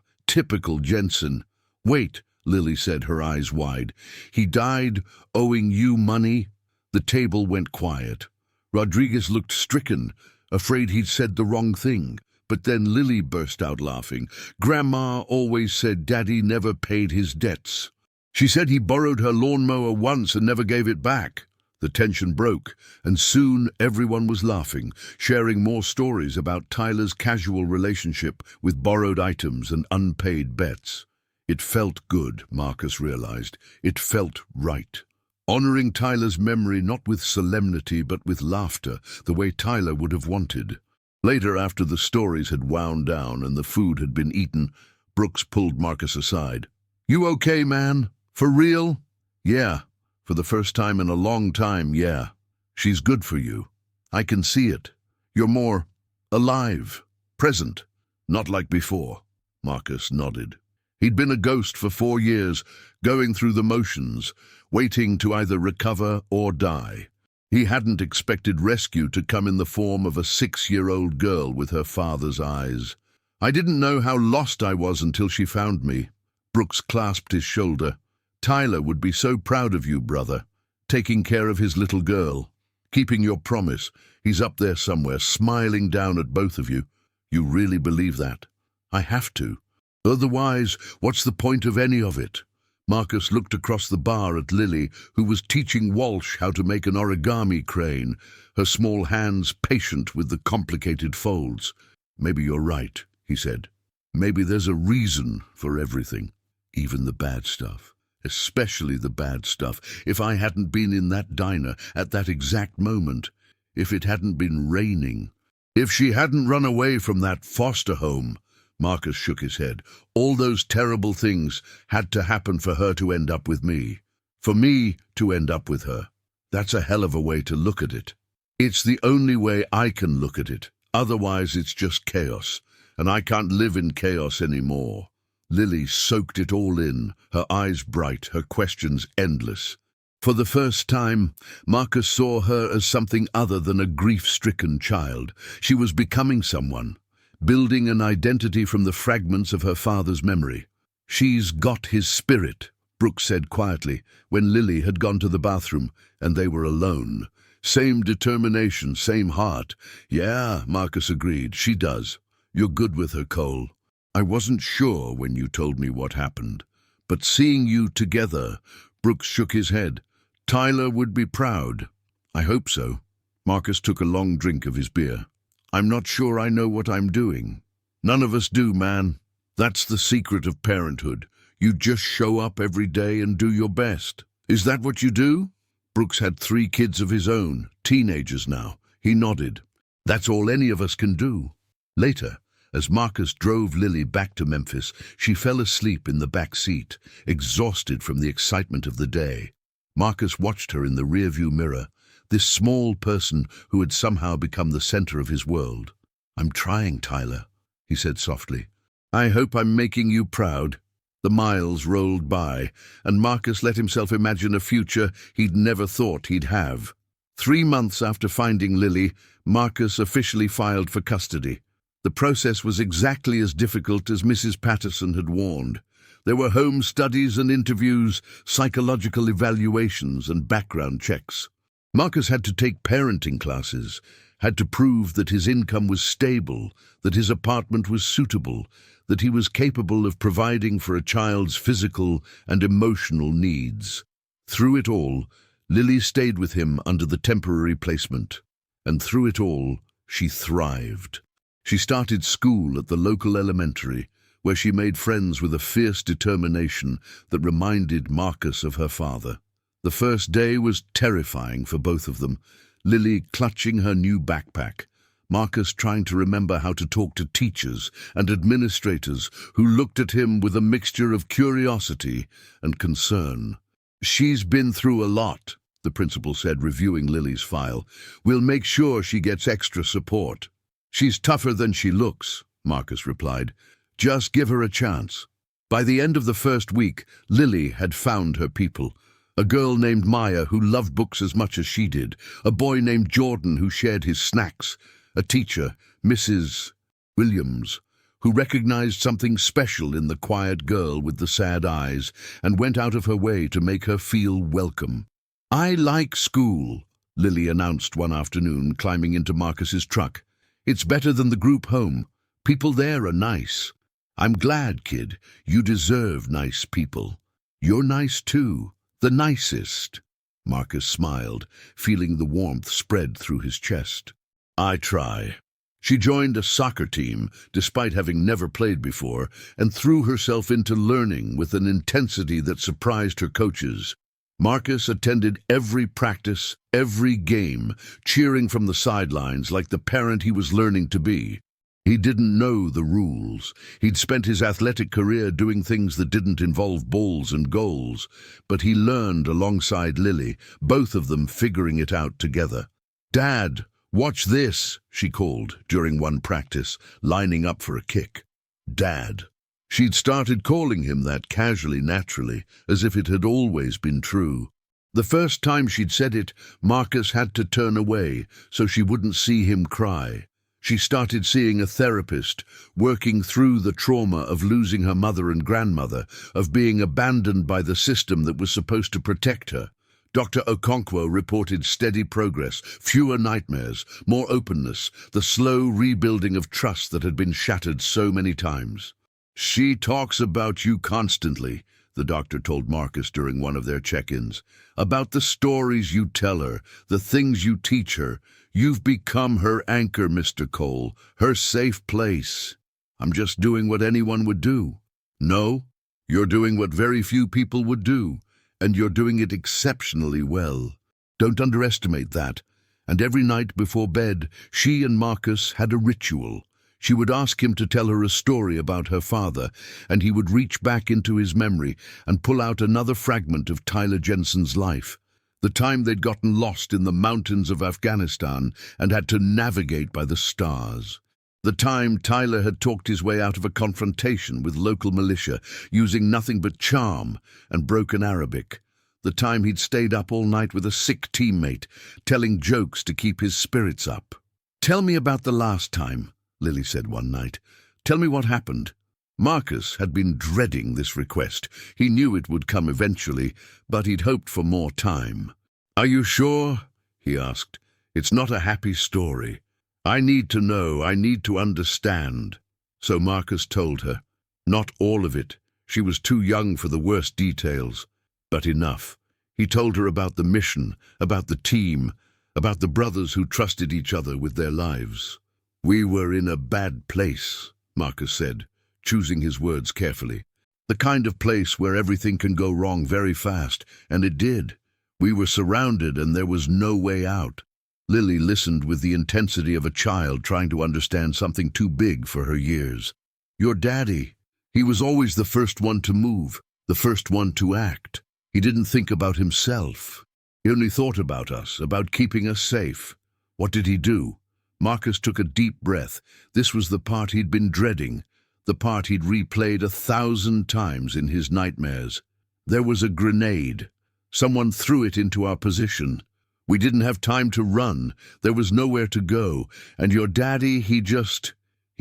Typical Jensen." "Wait," Lily said, her eyes wide. "He died owing you money?" The table went quiet. Rodriguez looked stricken, afraid he'd said the wrong thing. But then Lily burst out laughing. "Grandma always said Daddy never paid his debts. She said he borrowed her lawnmower once and never gave it back." The tension broke, and soon everyone was laughing, sharing more stories about Tyler's casual relationship with borrowed items and unpaid bets. It felt good, Marcus realized. It felt right. Honoring Tyler's memory not with solemnity but with laughter, the way Tyler would have wanted. Later, after the stories had wound down and the food had been eaten, Brooks pulled Marcus aside. "You okay, man? For real?" "Yeah. For the first time in a long time, yeah. She's good for you. I can see it. You're more alive, present, not like before." Marcus nodded. He'd been a ghost for 4 years, going through the motions, waiting to either recover or die. He hadn't expected rescue to come in the form of a 6-year-old girl with her father's eyes. "I didn't know how lost I was until she found me." Brooks clasped his shoulder. "Tyler would be so proud of you, brother, taking care of his little girl, keeping your promise. He's up there somewhere, smiling down at both of you. You really believe that?" "I have to. Otherwise, what's the point of any of it?" Marcus looked across the bar at Lily, who was teaching Walsh how to make an origami crane, her small hands patient with the complicated folds. "Maybe you're right," he said. "Maybe there's a reason for everything, even the bad stuff. Especially the bad stuff. If I hadn't been in that diner at that exact moment, if it hadn't been raining, if she hadn't run away from that foster home," Marcus shook his head, "all those terrible things had to happen for her to end up with me. For me to end up with her. That's a hell of a way to look at it. It's the only way I can look at it. Otherwise it's just chaos, and I can't live in chaos anymore." Lily soaked it all in, her eyes bright, her questions endless. For the first time, Marcus saw her as something other than a grief-stricken child. She was becoming someone, building an identity from the fragments of her father's memory. "She's got his spirit," Brooks said quietly, when Lily had gone to the bathroom and they were alone. "Same determination, same heart." "Yeah," Marcus agreed, "she does. You're good with her, Cole. I wasn't sure when you told me what happened, but seeing you together," Brooks shook his head. "Tyler would be proud." "I hope so." Marcus took a long drink of his beer. "I'm not sure I know what I'm doing." "None of us do, man. That's the secret of parenthood. You just show up every day and do your best." "Is that what you do?" Brooks had 3 kids of his own, teenagers now. He nodded. "That's all any of us can do." Later, as Marcus drove Lily back to Memphis, she fell asleep in the back seat, exhausted from the excitement of the day. Marcus watched her in the rearview mirror, this small person who had somehow become the center of his world. "I'm trying, Tyler," he said softly. "I hope I'm making you proud." The miles rolled by, and Marcus let himself imagine a future he'd never thought he'd have. 3 months after finding Lily, Marcus officially filed for custody. The process was exactly as difficult as Mrs. Patterson had warned. There were home studies and interviews, psychological evaluations and background checks. Marcus had to take parenting classes, had to prove that his income was stable, that his apartment was suitable, that he was capable of providing for a child's physical and emotional needs. Through it all, Lily stayed with him under the temporary placement, and through it all, she thrived. She started school at the local elementary, where she made friends with a fierce determination that reminded Marcus of her father. The first day was terrifying for both of them, Lily clutching her new backpack, Marcus trying to remember how to talk to teachers and administrators who looked at him with a mixture of curiosity and concern. "She's been through a lot," the principal said, reviewing Lily's file. "We'll make sure she gets extra support." "She's tougher than she looks," Marcus replied. "Just give her a chance." By the end of the first week, Lily had found her people. A girl named Maya who loved books as much as she did. A boy named Jordan who shared his snacks. A teacher, Mrs. Williams, who recognized something special in the quiet girl with the sad eyes and went out of her way to make her feel welcome. "I like school," Lily announced one afternoon, climbing into Marcus's truck. "It's better than the group home. People there are nice. I'm glad, kid. You deserve nice people. You're nice too. The nicest." Marcus smiled, feeling the warmth spread through his chest. "I try." She joined a soccer team, despite having never played before, and threw herself into learning with an intensity that surprised her coaches. Marcus attended every practice, every game, cheering from the sidelines like the parent he was learning to be. He didn't know the rules. He'd spent his athletic career doing things that didn't involve balls and goals, but he learned alongside Lily, both of them figuring it out together. "Dad, watch this," she called during one practice, lining up for a kick. Dad. She'd started calling him that casually, naturally, as if it had always been true. The first time she'd said it, Marcus had to turn away so she wouldn't see him cry. She started seeing a therapist, working through the trauma of losing her mother and grandmother, of being abandoned by the system that was supposed to protect her. Dr. Okonkwo reported steady progress, fewer nightmares, more openness, the slow rebuilding of trust that had been shattered so many times. "She talks about you constantly," the doctor told Marcus during one of their check-ins. "About the stories you tell her, the things you teach her. You've become her anchor, Mr. Cole, her safe place." "I'm just doing what anyone would do." "No, you're doing what very few people would do, and you're doing it exceptionally well. Don't underestimate that." And every night before bed, she and Marcus had a ritual. She would ask him to tell her a story about her father, and he would reach back into his memory and pull out another fragment of Tyler Jensen's life. The time they'd gotten lost in the mountains of Afghanistan and had to navigate by the stars. The time Tyler had talked his way out of a confrontation with local militia, using nothing but charm and broken Arabic. The time he'd stayed up all night with a sick teammate, telling jokes to keep his spirits up. "Tell me about the last time," Lily said one night. "Tell me what happened." Marcus had been dreading this request. He knew it would come eventually, but he'd hoped for more time. "Are you sure?" he asked. "It's not a happy story. I need to know, I need to understand." So Marcus told her. Not all of it. She was too young for the worst details, but enough. He told her about the mission, about the team, about the brothers who trusted each other with their lives. "We were in a bad place," Marcus said, choosing his words carefully. "The kind of place where everything can go wrong very fast, and it did. We were surrounded and there was no way out." Lily listened with the intensity of a child trying to understand something too big for her years. "Your daddy, he was always the first one to move, the first one to act. He didn't think about himself. He only thought about us, about keeping us safe." "What did he do?" Marcus took a deep breath. This was the part he'd been dreading, the part he'd replayed 1,000 times in his nightmares. "There was a grenade. Someone threw it into our position. We didn't have time to run. There was nowhere to go. And your daddy, he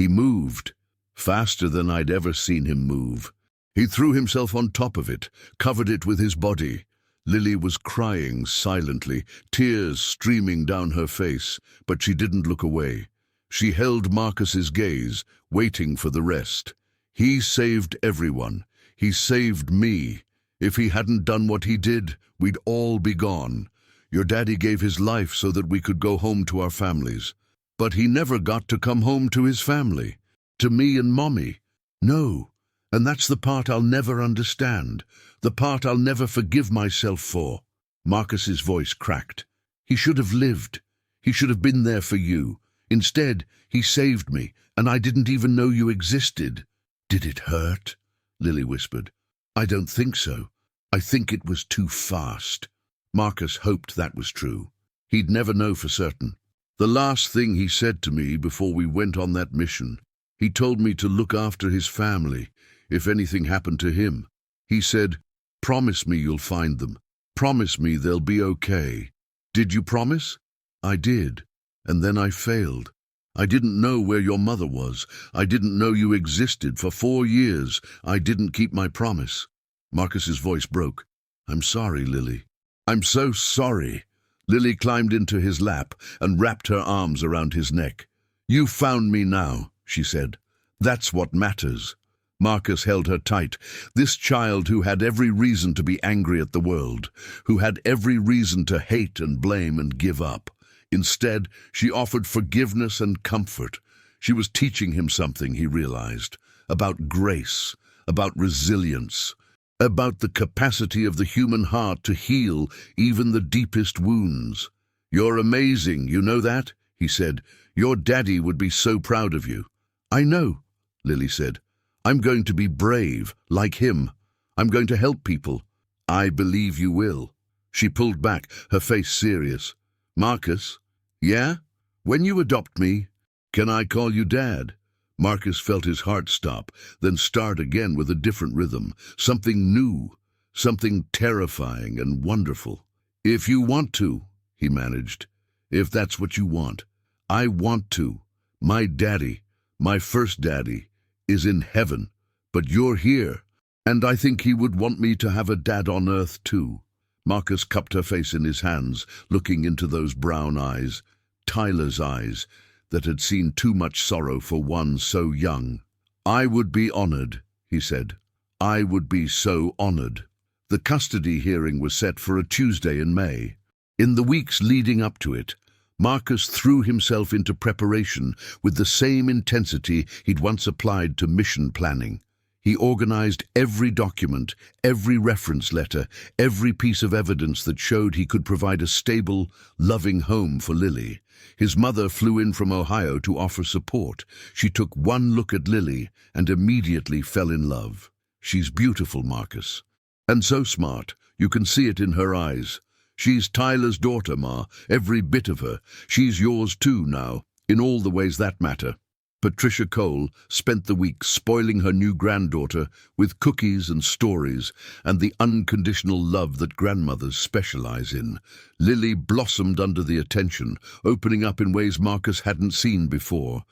moved. Faster than I'd ever seen him move. He threw himself on top of it, covered it with his body." Lily was crying silently, tears streaming down her face, but she didn't look away. She held Marcus's gaze, waiting for the rest. "He saved everyone. He saved me. If he hadn't done what he did, we'd all be gone. Your daddy gave his life so that we could go home to our families. But he never got to come home to his family, to me and Mommy. No, and that's the part I'll never understand, the part I'll never forgive myself for." Marcus's voice cracked. "He should have lived. He should have been there for you. Instead, he saved me, and I didn't even know you existed." "Did it hurt?" Lily whispered. "I don't think so. I think it was too fast." Marcus hoped that was true. He'd never know for certain. "The last thing he said to me before we went on that mission, he told me to look after his family if anything happened to him. He said, 'Promise me you'll find them. Promise me they'll be okay.' Did you promise?" "I did, and then I failed. I didn't know where your mother was. I didn't know you existed. For 4 years, I didn't keep my promise." Marcus's voice broke. "I'm sorry, Lily. I'm so sorry." Lily climbed into his lap and wrapped her arms around his neck. "You found me now," she said. "That's what matters." Marcus held her tight. This child who had every reason to be angry at the world, who had every reason to hate and blame and give up. Instead, she offered forgiveness and comfort. She was teaching him something, he realized, about grace, about resilience, about the capacity of the human heart to heal even the deepest wounds. "You're amazing, you know that?" he said. "Your daddy would be so proud of you." "I know," Lily said. "I'm going to be brave, like him. I'm going to help people." "I believe you will." She pulled back, her face serious. "Marcus?" "Yeah? When you adopt me, can I call you Dad?" Marcus felt his heart stop, then start again with a different rhythm, something new, something terrifying and wonderful. "If you want to," he managed. "If that's what you want. I want to. My daddy, my first daddy, is in heaven, but you're here, and I think he would want me to have a dad on earth too." Marcus cupped her face in his hands, looking into those brown eyes, Tyler's eyes, that had seen too much sorrow for one so young. "I would be honored," he said. "I would be so honored." The custody hearing was set for a Tuesday in May. In the weeks leading up to it, Marcus threw himself into preparation with the same intensity he'd once applied to mission planning. He organized every document, every reference letter, every piece of evidence that showed he could provide a stable, loving home for Lily. His mother flew in from Ohio to offer support. She took one look at Lily and immediately fell in love. "She's beautiful, Marcus. And so smart. You can see it in her eyes. She's Tyler's daughter, Ma, every bit of her. She's yours too now, in all the ways that matter." Patricia Cole spent the week spoiling her new granddaughter with cookies and stories and the unconditional love that grandmothers specialize in. Lily blossomed under the attention, opening up in ways Marcus hadn't seen before.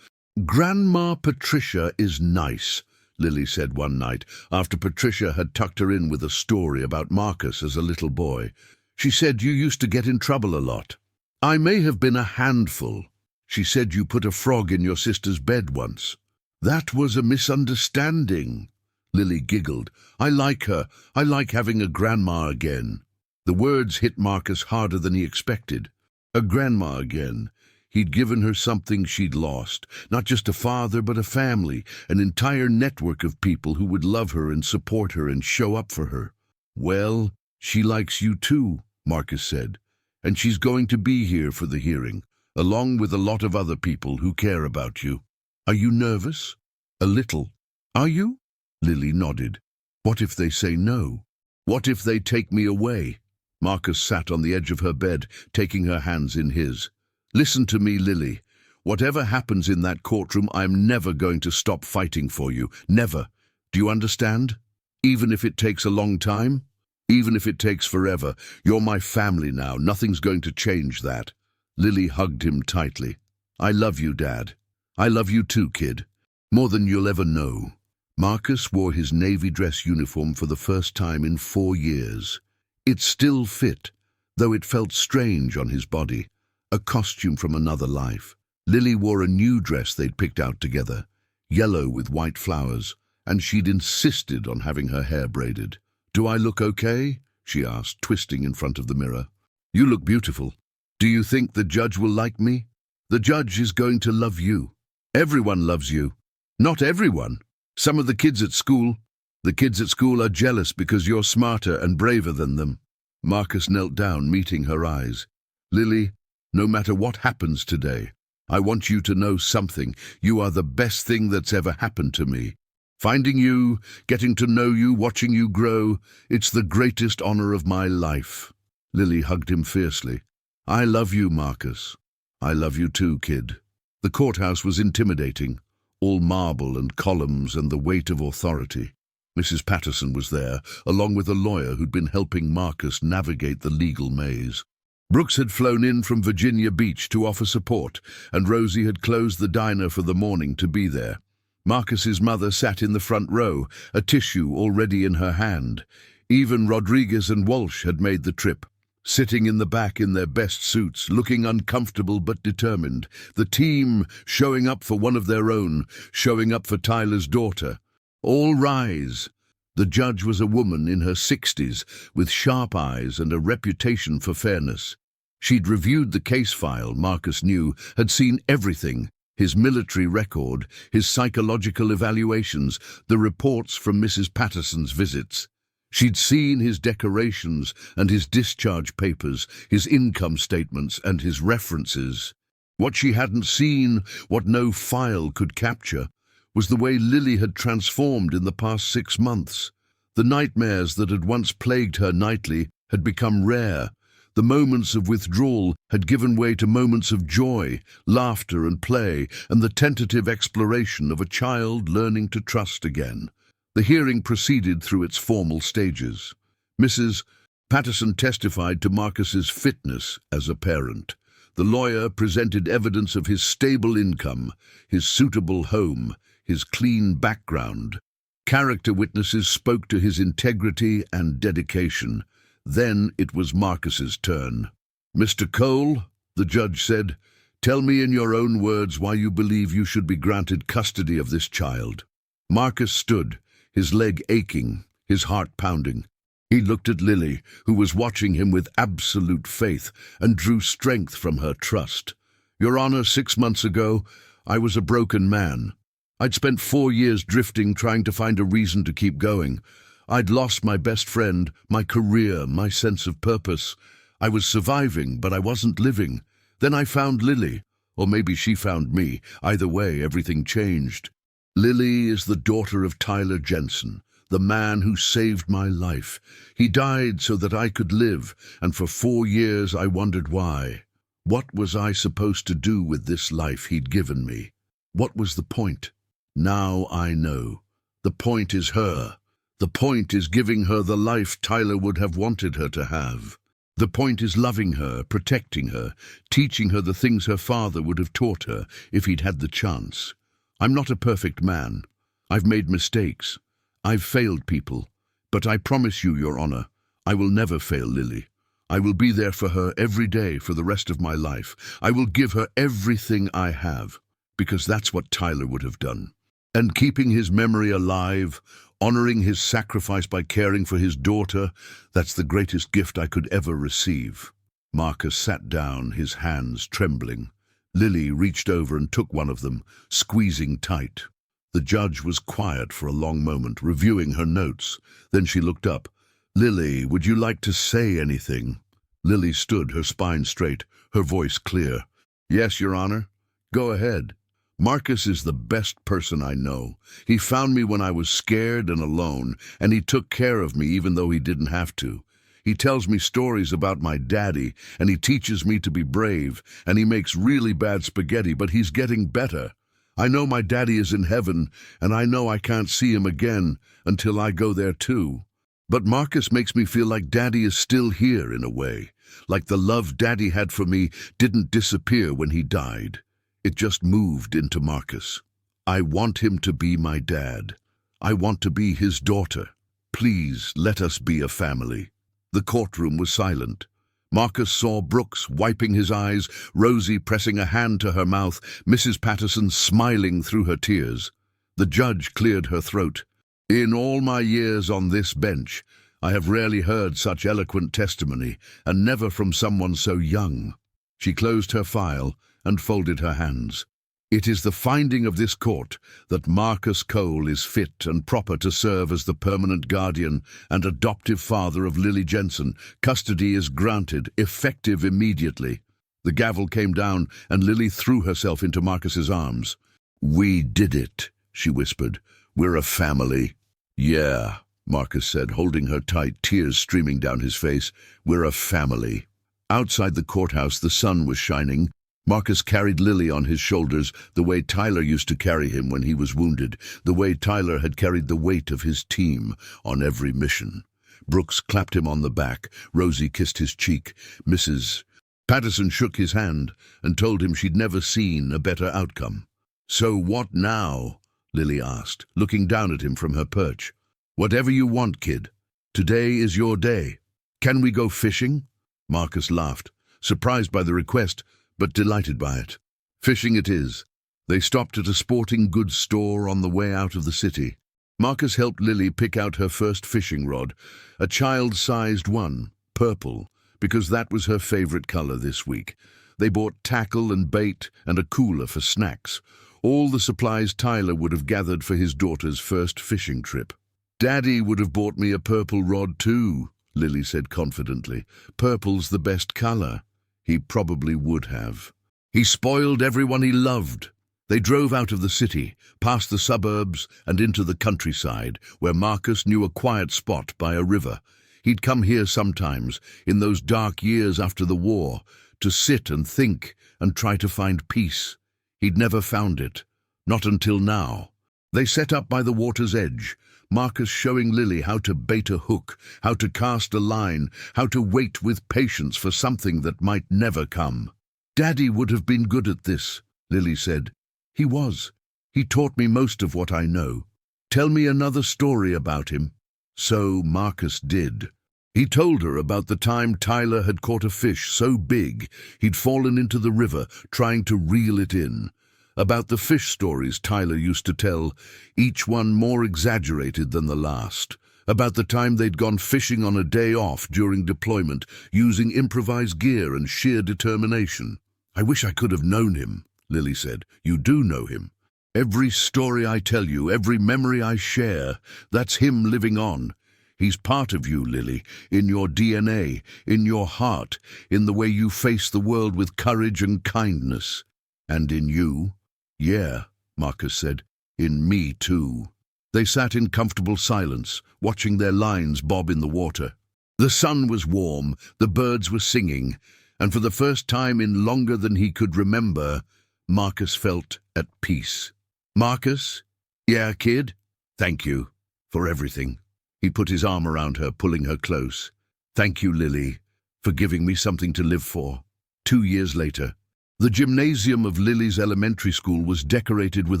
"Grandma Patricia is nice," Lily said one night, after Patricia had tucked her in with a story about Marcus as a little boy. "She said you used to get in trouble a lot. I may have been a handful. She said you put a frog in your sister's bed once." "That was a misunderstanding." Lily giggled. "I like her. I like having a grandma again." The words hit Marcus harder than he expected. A grandma again. He'd given her something she'd lost. Not just a father, but a family, an entire network of people who would love her and support her and show up for her. "Well, she likes you too," Marcus said, "and she's going to be here for the hearing, along with a lot of other people who care about you. Are you nervous?" "A little." "Are you?" Lily nodded. "What if they say no? What if they take me away?" Marcus sat on the edge of her bed, taking her hands in his. "Listen to me, Lily. Whatever happens in that courtroom, I'm never going to stop fighting for you. Never. Do you understand? Even if it takes a long time? Even if it takes forever. You're my family now. Nothing's going to change that." Lily hugged him tightly. "I love you, Dad. I love you too, kid. More than you'll ever know." Marcus wore his navy dress uniform for the first time in 4 years. It still fit, though it felt strange on his body, a costume from another life. Lily wore a new dress they'd picked out together, yellow with white flowers, and she'd insisted on having her hair braided. "Do I look okay?" she asked, twisting in front of the mirror. "You look beautiful. Do you think the judge will like me?" "The judge is going to love you. Everyone loves you." "Not everyone. Some of the kids at school. The kids at school are jealous because you're smarter and braver than them." Marcus knelt down, meeting her eyes. "Lily, no matter what happens today, I want you to know something. You are the best thing that's ever happened to me. Finding you, getting to know you, watching you grow, it's the greatest honor of my life." Lily hugged him fiercely. "I love you, Marcus. I love you too, kid." The courthouse was intimidating, all marble and columns and the weight of authority. Mrs. Patterson was there, along with a lawyer who'd been helping Marcus navigate the legal maze. Brooks had flown in from Virginia Beach to offer support, and Rosie had closed the diner for the morning to be there. Marcus's mother sat in the front row, a tissue already in her hand. Even Rodriguez and Walsh had made the trip, sitting in the back in their best suits, looking uncomfortable but determined. The team showing up for one of their own, showing up for Tyler's daughter. "All rise." The judge was a woman in her 60s, with sharp eyes and a reputation for fairness. She'd reviewed the case file, Marcus knew, had seen everything: his military record, his psychological evaluations, the reports from Mrs. Patterson's visits. She'd seen his decorations and his discharge papers, his income statements and his references. What she hadn't seen, what no file could capture, was the way Lily had transformed in the past 6 months. The nightmares that had once plagued her nightly had become rare. The moments of withdrawal had given way to moments of joy, laughter and play, and the tentative exploration of a child learning to trust again. The hearing proceeded through its formal stages. Mrs. Patterson testified to Marcus's fitness as a parent. The lawyer presented evidence of his stable income, his suitable home, his clean background. Character witnesses spoke to his integrity and dedication. Then it was Marcus's turn. "Mr. Cole," the judge said, "tell me in your own words why you believe you should be granted custody of this child." Marcus stood, his leg aching, his heart pounding. He looked at Lily, who was watching him with absolute faith, and drew strength from her trust. "Your Honor, 6 months ago, I was a broken man. I'd spent 4 years drifting, trying to find a reason to keep going. I'd lost my best friend, my career, my sense of purpose. I was surviving, but I wasn't living. Then I found Lily, or maybe she found me. Either way, everything changed. Lily is the daughter of Tyler Jensen, the man who saved my life. He died so that I could live, and for 4 years I wondered why. What was I supposed to do with this life he'd given me? What was the point? Now I know. The point is her. The point is giving her the life Tyler would have wanted her to have. The point is loving her, protecting her, teaching her the things her father would have taught her if he'd had the chance. I'm not a perfect man. I've made mistakes. I've failed people. But I promise you, Your Honor, I will never fail Lily. I will be there for her every day for the rest of my life. I will give her everything I have, because that's what Tyler would have done. And keeping his memory alive, honoring his sacrifice by caring for his daughter, that's the greatest gift I could ever receive." Marcus sat down, his hands trembling. Lily reached over and took one of them, squeezing tight. The judge was quiet for a long moment, reviewing her notes. Then she looked up. "Lily, would you like to say anything?" Lily stood, her spine straight, her voice clear. "Yes, Your Honor. Go ahead. Marcus is the best person I know. He found me when I was scared and alone, and he took care of me even though he didn't have to. He tells me stories about my daddy, and he teaches me to be brave, and he makes really bad spaghetti, but he's getting better. I know my daddy is in heaven, and I know I can't see him again until I go there too. But Marcus makes me feel like Daddy is still here in a way, like the love Daddy had for me didn't disappear when he died. It just moved into Marcus. I want him to be my dad. I want to be his daughter. Please let us be a family." The courtroom was silent. Marcus saw Brooks wiping his eyes, Rosie pressing a hand to her mouth, Mrs. Patterson smiling through her tears. The judge cleared her throat. "In all my years on this bench, I have rarely heard such eloquent testimony, and never from someone so young." She closed her file and folded her hands. "It is the finding of this court that Marcus Cole is fit and proper to serve as the permanent guardian and adoptive father of Lily Jensen. Custody is granted, effective immediately." The gavel came down, and Lily threw herself into Marcus's arms. "We did it," she whispered. "We're a family." "Yeah," Marcus said, holding her tight, tears streaming down his face. "We're a family." Outside the courthouse, the sun was shining. Marcus carried Lily on his shoulders, the way Tyler used to carry him when he was wounded, the way Tyler had carried the weight of his team on every mission. Brooks clapped him on the back. Rosie kissed his cheek. Mrs. Patterson shook his hand and told him she'd never seen a better outcome. "So what now?" Lily asked, looking down at him from her perch. "Whatever you want, kid. Today is your day. Can we go fishing?" Marcus laughed, surprised by the request, but delighted by it. Fishing it is. They stopped at a sporting goods store on the way out of the city. Marcus helped Lily pick out her first fishing rod, a child-sized one, purple, because that was her favorite color this week. They bought tackle and bait and a cooler for snacks, all the supplies Tyler would have gathered for his daughter's first fishing trip. "Daddy would have bought me a purple rod too," Lily said confidently. "Purple's the best color." He probably would have. He spoiled everyone he loved. They drove out of the city, past the suburbs and into the countryside, where Marcus knew a quiet spot by a river. He'd come here sometimes, in those dark years after the war, to sit and think and try to find peace. He'd never found it, not until now. They set up by the water's edge, Marcus showing Lily how to bait a hook, how to cast a line, how to wait with patience for something that might never come. "Daddy would have been good at this," Lily said. "He was. He taught me most of what I know. Tell me another story about him." So Marcus did. He told her about the time Tyler had caught a fish so big he'd fallen into the river trying to reel it in. About the fish stories Tyler used to tell, each one more exaggerated than the last. About the time they'd gone fishing on a day off during deployment, using improvised gear and sheer determination. "I wish I could have known him," Lily said. "You do know him. Every story I tell you, every memory I share, that's him living on. He's part of you, Lily, in your DNA, in your heart, in the way you face the world with courage and kindness. And in you." "Yeah," Marcus said, "in me too." They sat in comfortable silence, watching their lines bob in the water. The sun was warm, the birds were singing, and for the first time in longer than he could remember, Marcus felt at peace. "Marcus? Yeah, kid? Thank you for everything." He put his arm around her, pulling her close. "Thank you, Lily, for giving me something to live for." 2 years later, the gymnasium of Lily's elementary school was decorated with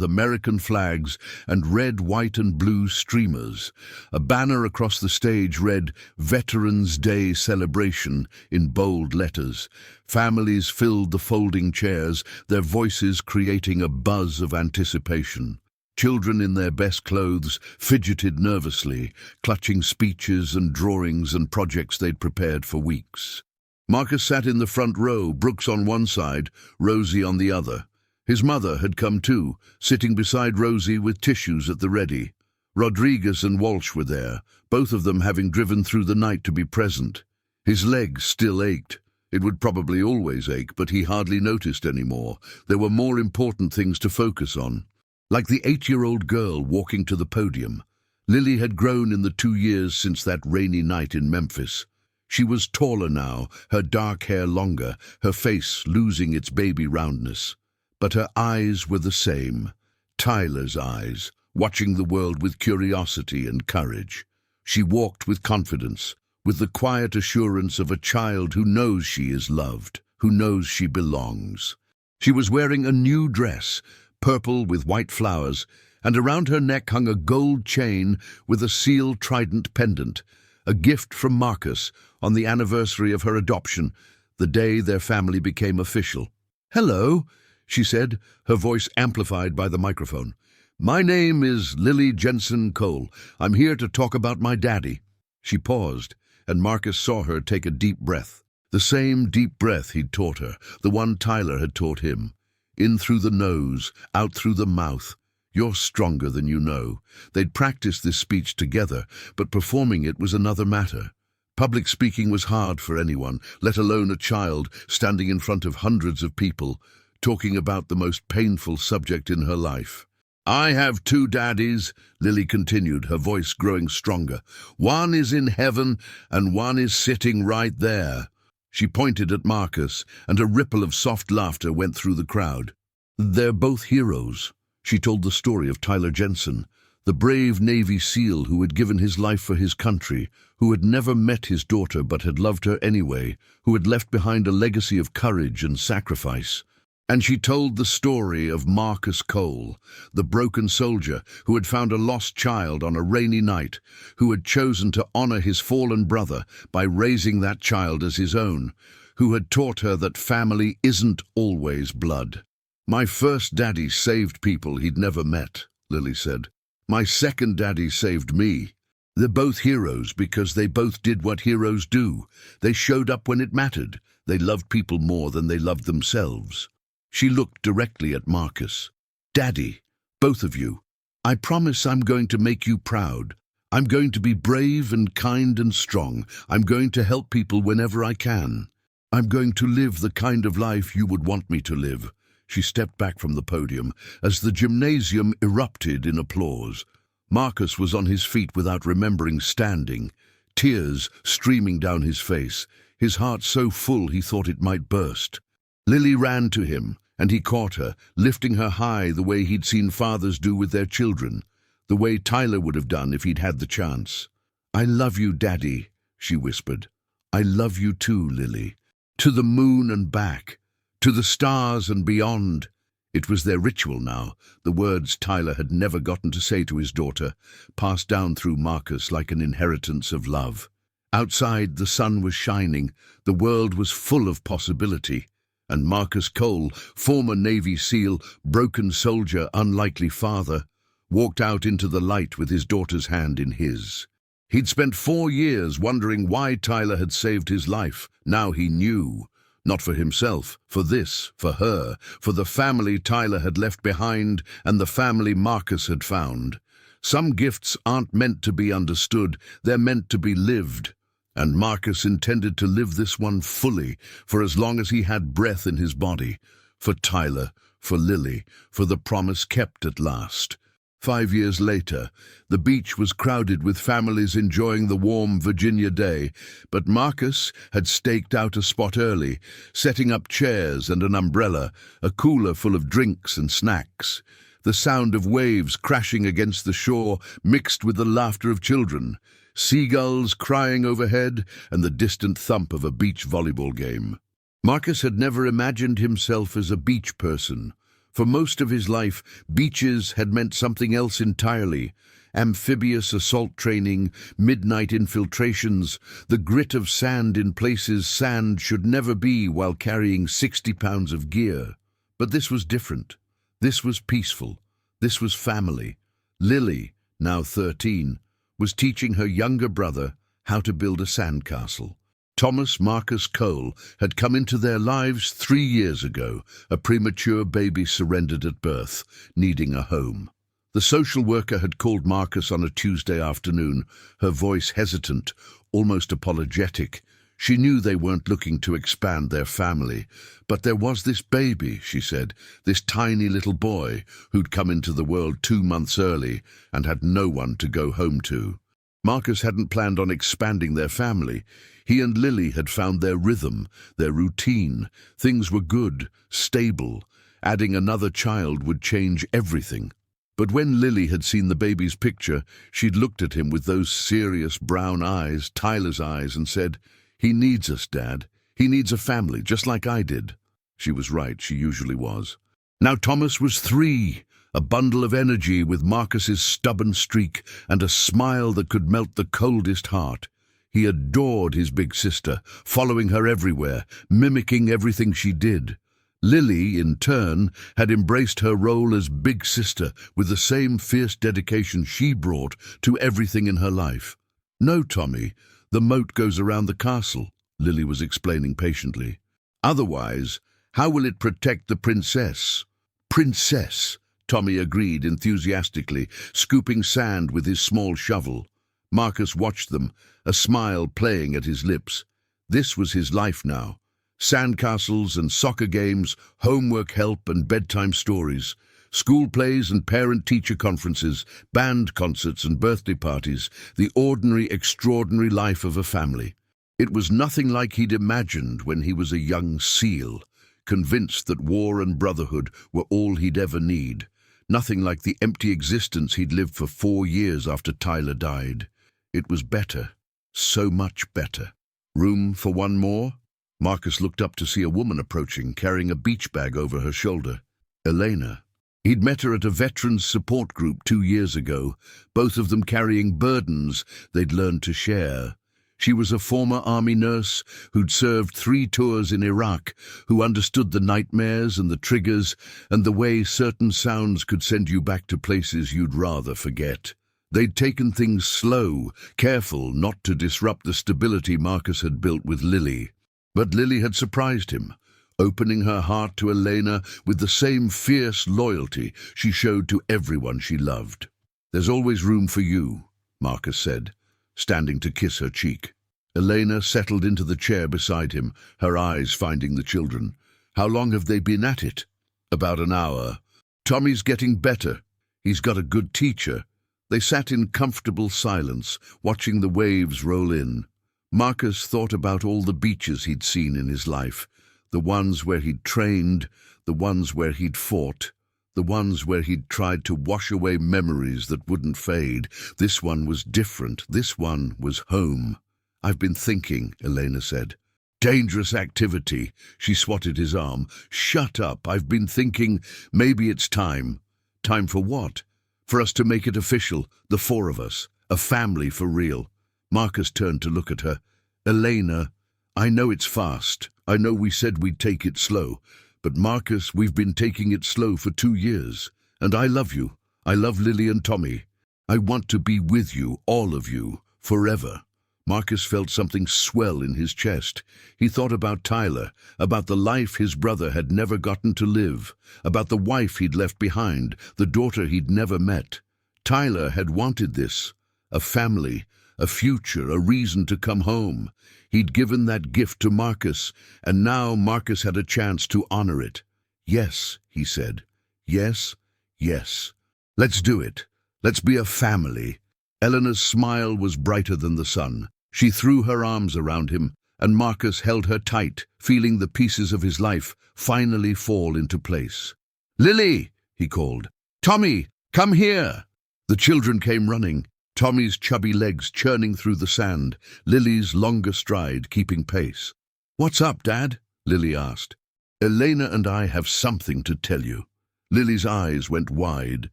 American flags and red, white, and blue streamers. A banner across the stage read "Veterans Day Celebration" in bold letters. Families filled the folding chairs, their voices creating a buzz of anticipation. Children in their best clothes fidgeted nervously, clutching speeches and drawings and projects they'd prepared for weeks. Marcus sat in the front row, Brooks on one side, Rosie on the other. His mother had come too, sitting beside Rosie with tissues at the ready. Rodriguez and Walsh were there, both of them having driven through the night to be present. His legs still ached. It would probably always ache, but he hardly noticed anymore. There were more important things to focus on. Like the 8-year-old girl walking to the podium, Lily had grown in the 2 years since that rainy night in Memphis. She was taller now, her dark hair longer, her face losing its baby roundness. But her eyes were the same, Tyler's eyes, watching the world with curiosity and courage. She walked with confidence, with the quiet assurance of a child who knows she is loved, who knows she belongs. She was wearing a new dress, purple with white flowers, and around her neck hung a gold chain with a seal trident pendant, a gift from Marcus on the anniversary of her adoption, the day their family became official. "Hello," she said, her voice amplified by the microphone. "My name is Lily Jensen Cole. I'm here to talk about my daddy." She paused, and Marcus saw her take a deep breath. The same deep breath he'd taught her, the one Tyler had taught him. In through the nose, out through the mouth. "You're stronger than you know." They'd practiced this speech together, but performing it was another matter. Public speaking was hard for anyone, let alone a child standing in front of hundreds of people, talking about the most painful subject in her life. "I have two daddies," Lily continued, her voice growing stronger. "One is in heaven and one is sitting right there." She pointed at Marcus, and a ripple of soft laughter went through the crowd. "They're both heroes." She told the story of Tyler Jensen, the brave Navy SEAL who had given his life for his country, who had never met his daughter but had loved her anyway, who had left behind a legacy of courage and sacrifice. And she told the story of Marcus Cole, the broken soldier who had found a lost child on a rainy night, who had chosen to honor his fallen brother by raising that child as his own, who had taught her that family isn't always blood. "My first daddy saved people he'd never met," Lily said. "My second daddy saved me. They're both heroes because they both did what heroes do. They showed up when it mattered. They loved people more than they loved themselves." She looked directly at Marcus. "Daddy, both of you, I promise I'm going to make you proud. I'm going to be brave and kind and strong. I'm going to help people whenever I can. I'm going to live the kind of life you would want me to live." She stepped back from the podium as the gymnasium erupted in applause. Marcus was on his feet without remembering standing, tears streaming down his face, his heart so full he thought it might burst. Lily ran to him, and he caught her, lifting her high the way he'd seen fathers do with their children, the way Tyler would have done if he'd had the chance. "I love you, Daddy," she whispered. "I love you too, Lily. To the moon and back, to the stars and beyond." It was their ritual now, the words Tyler had never gotten to say to his daughter, passed down through Marcus like an inheritance of love. Outside, the sun was shining, the world was full of possibility. And Marcus Cole, former Navy SEAL, broken soldier, unlikely father, walked out into the light with his daughter's hand in his. He'd spent 4 years wondering why Tyler had saved his life. Now he knew. Not for himself, for her, for the family Tyler had left behind and the family Marcus had found. Some gifts aren't meant to be understood, they're meant to be lived. And Marcus intended to live this one fully, for as long as he had breath in his body. For Tyler, for Lily, for the promise kept at last. 5 years later, the beach was crowded with families enjoying the warm Virginia day, but Marcus had staked out a spot early, setting up chairs and an umbrella, a cooler full of drinks and snacks. The sound of waves crashing against the shore mixed with the laughter of children, seagulls crying overhead, and the distant thump of a beach volleyball game. Marcus had never imagined himself as a beach person. For most of his life, beaches had meant something else entirely. Amphibious assault training, midnight infiltrations, the grit of sand in places sand should never be while carrying 60 pounds of gear. But this was different. This was peaceful. This was family. Lily, now 13, was teaching her younger brother how to build a sandcastle. Thomas Marcus Cole had come into their lives 3 years ago, a premature baby surrendered at birth, needing a home. The social worker had called Marcus on a Tuesday afternoon, her voice hesitant, almost apologetic. She knew they weren't looking to expand their family, but there was this baby, she said, this tiny little boy who'd come into the world 2 months early and had no one to go home to. Marcus hadn't planned on expanding their family. He and Lily had found their rhythm, their routine. Things were good, stable. Adding another child would change everything. But when Lily had seen the baby's picture, she'd looked at him with those serious brown eyes, Tyler's eyes, and said, "He needs us, Dad. He needs a family, just like I did." She was right, she usually was. Now Thomas was 3, a bundle of energy with Marcus's stubborn streak and a smile that could melt the coldest heart. He adored his big sister, following her everywhere, mimicking everything she did. Lily, in turn, had embraced her role as big sister with the same fierce dedication she brought to everything in her life. "No, Tommy, the moat goes around the castle," Lily was explaining patiently. "Otherwise, how will it protect the princess?" "Princess," Tommy agreed enthusiastically, scooping sand with his small shovel. Marcus watched them, a smile playing at his lips. This was his life now. Sandcastles and soccer games, homework help and bedtime stories, school plays and parent-teacher conferences, band concerts and birthday parties, the ordinary, extraordinary life of a family. It was nothing like he'd imagined when he was a young SEAL, convinced that war and brotherhood were all he'd ever need. Nothing like the empty existence he'd lived for 4 years after Tyler died. It was better, so much better. Room for one more? Marcus looked up to see a woman approaching, carrying a beach bag over her shoulder. Elena. He'd met her at a veterans support group 2 years ago, both of them carrying burdens they'd learned to share. She was a former army nurse who'd served 3 tours in Iraq, who understood the nightmares and the triggers and the way certain sounds could send you back to places you'd rather forget. They'd taken things slow, careful not to disrupt the stability Marcus had built with Lily. But Lily had surprised him, opening her heart to Elena with the same fierce loyalty she showed to everyone she loved. "There's always room for you," Marcus said, standing to kiss her cheek. Elena settled into the chair beside him, her eyes finding the children. "How long have they been at it?" "About an hour. Tommy's getting better. He's got a good teacher." They sat in comfortable silence, watching the waves roll in. Marcus thought about all the beaches he'd seen in his life, the ones where he'd trained, the ones where he'd fought, the ones where he'd tried to wash away memories that wouldn't fade. This one was different. This one was home. "I've been thinking," Elena said. "Dangerous activity." She swatted his arm. "Shut up. I've been thinking maybe it's time." "Time for what?" "For us to make it official, the 4 of us. A family for real." Marcus turned to look at her. "Elena, I know it's fast. I know we said we'd take it slow. But Marcus, we've been taking it slow for 2 years. And I love you. I love Lily and Tommy. I want to be with you, all of you, forever." Marcus felt something swell in his chest. He thought about Tyler, about the life his brother had never gotten to live, about the wife he'd left behind, the daughter he'd never met. Tyler had wanted this, a family, a future, a reason to come home. He'd given that gift to Marcus, and now Marcus had a chance to honor it. "Yes," he said. "Yes, yes. Let's do it. Let's be a family." Eleanor's smile was brighter than the sun. She threw her arms around him, and Marcus held her tight, feeling the pieces of his life finally fall into place. "Lily!" he called. "Tommy, come here!" The children came running, Tommy's chubby legs churning through the sand, Lily's longer stride keeping pace. "What's up, Dad?" Lily asked. "Elena and I have something to tell you." Lily's eyes went wide.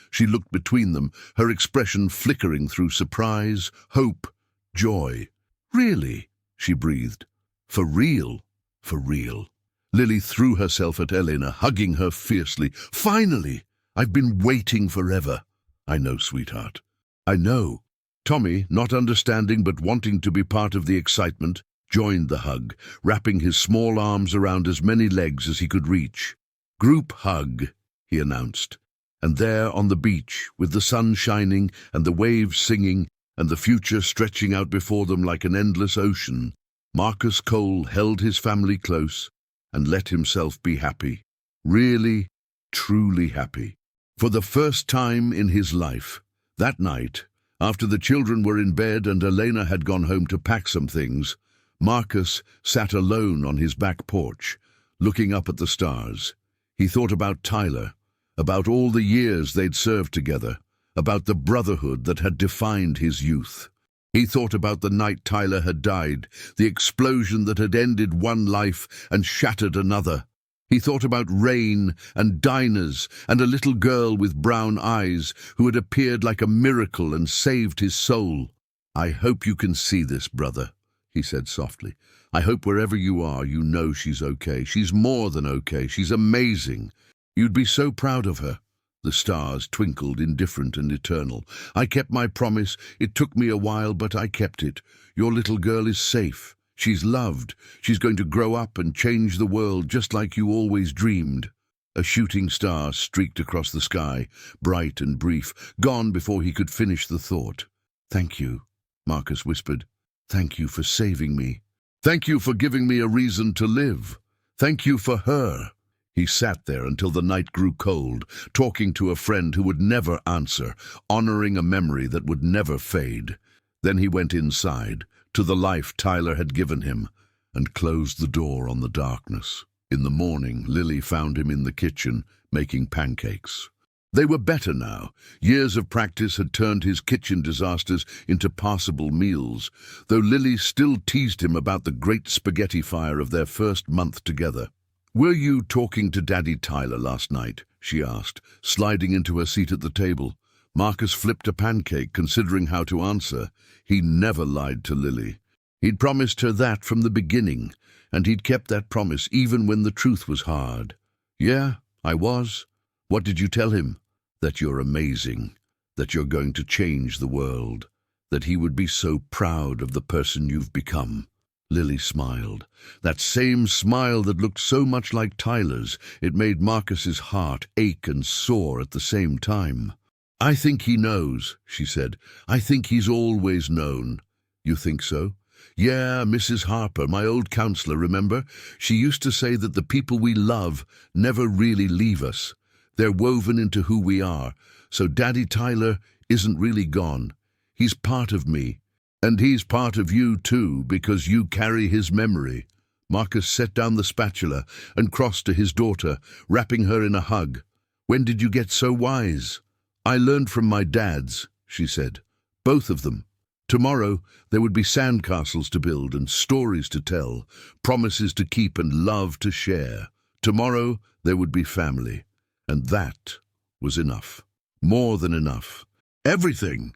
She looked between them, her expression flickering through surprise, hope, joy. "Really?" she breathed. "For real? For real?" Lily threw herself at Elena, hugging her fiercely. "Finally! I've been waiting forever." "I know, sweetheart. I know." Tommy, not understanding but wanting to be part of the excitement, joined the hug, wrapping his small arms around as many legs as he could reach. "Group hug," he announced. And there on the beach, with the sun shining and the waves singing and the future stretching out before them like an endless ocean, Marcus Cole held his family close and let himself be happy. Really, truly happy. For the first time in his life. That night, after the children were in bed and Elena had gone home to pack some things, Marcus sat alone on his back porch, looking up at the stars. He thought about Tyler, about all the years they'd served together, about the brotherhood that had defined his youth. He thought about the night Tyler had died, the explosion that had ended one life and shattered another. He thought about rain and diners and a little girl with brown eyes who had appeared like a miracle and saved his soul. "I hope you can see this, brother," he said softly. "I hope wherever you are, you know she's okay. She's more than okay. She's amazing. You'd be so proud of her." The stars twinkled indifferent and eternal. "I kept my promise. It took me a while, but I kept it. Your little girl is safe. She's loved. She's going to grow up and change the world just like you always dreamed." A shooting star streaked across the sky, bright and brief, gone before he could finish the thought. "Thank you." Marcus whispered. "Thank you for saving me. Thank you for giving me a reason to live. Thank you for her." He sat there until the night grew cold, talking to a friend who would never answer, honoring a memory that would never fade. Then he went inside, to the life Tyler had given him, and closed the door on the darkness. In the morning, Lily found him in the kitchen, making pancakes. They were better now. Years of practice had turned his kitchen disasters into passable meals, though Lily still teased him about the great spaghetti fire of their first month together. "Were you talking to Daddy Tyler last night?" she asked, sliding into her seat at the table. Marcus flipped a pancake, considering how to answer. He never lied to Lily. He'd promised her that from the beginning, and he'd kept that promise even when the truth was hard. "Yeah, I was. What did you tell him?" "That you're amazing, that you're going to change the world, that he would be so proud of the person you've become." Lily smiled. That same smile that looked so much like Tyler's. It made Marcus's heart ache and soar at the same time. "I think he knows," she said. "I think he's always known." "You think so?" "Yeah, Mrs. Harper, my old counselor, remember? She used to say that the people we love never really leave us. They're woven into who we are. So Daddy Tyler isn't really gone. He's part of me. And he's part of you too, because you carry his memory." Marcus set down the spatula and crossed to his daughter, wrapping her in a hug. "When did you get so wise?" "I learned from my dads," she said. "Both of them. Tomorrow there would be sandcastles to build and stories to tell, promises to keep and love to share. Tomorrow there would be family. And that was enough. More than enough. Everything.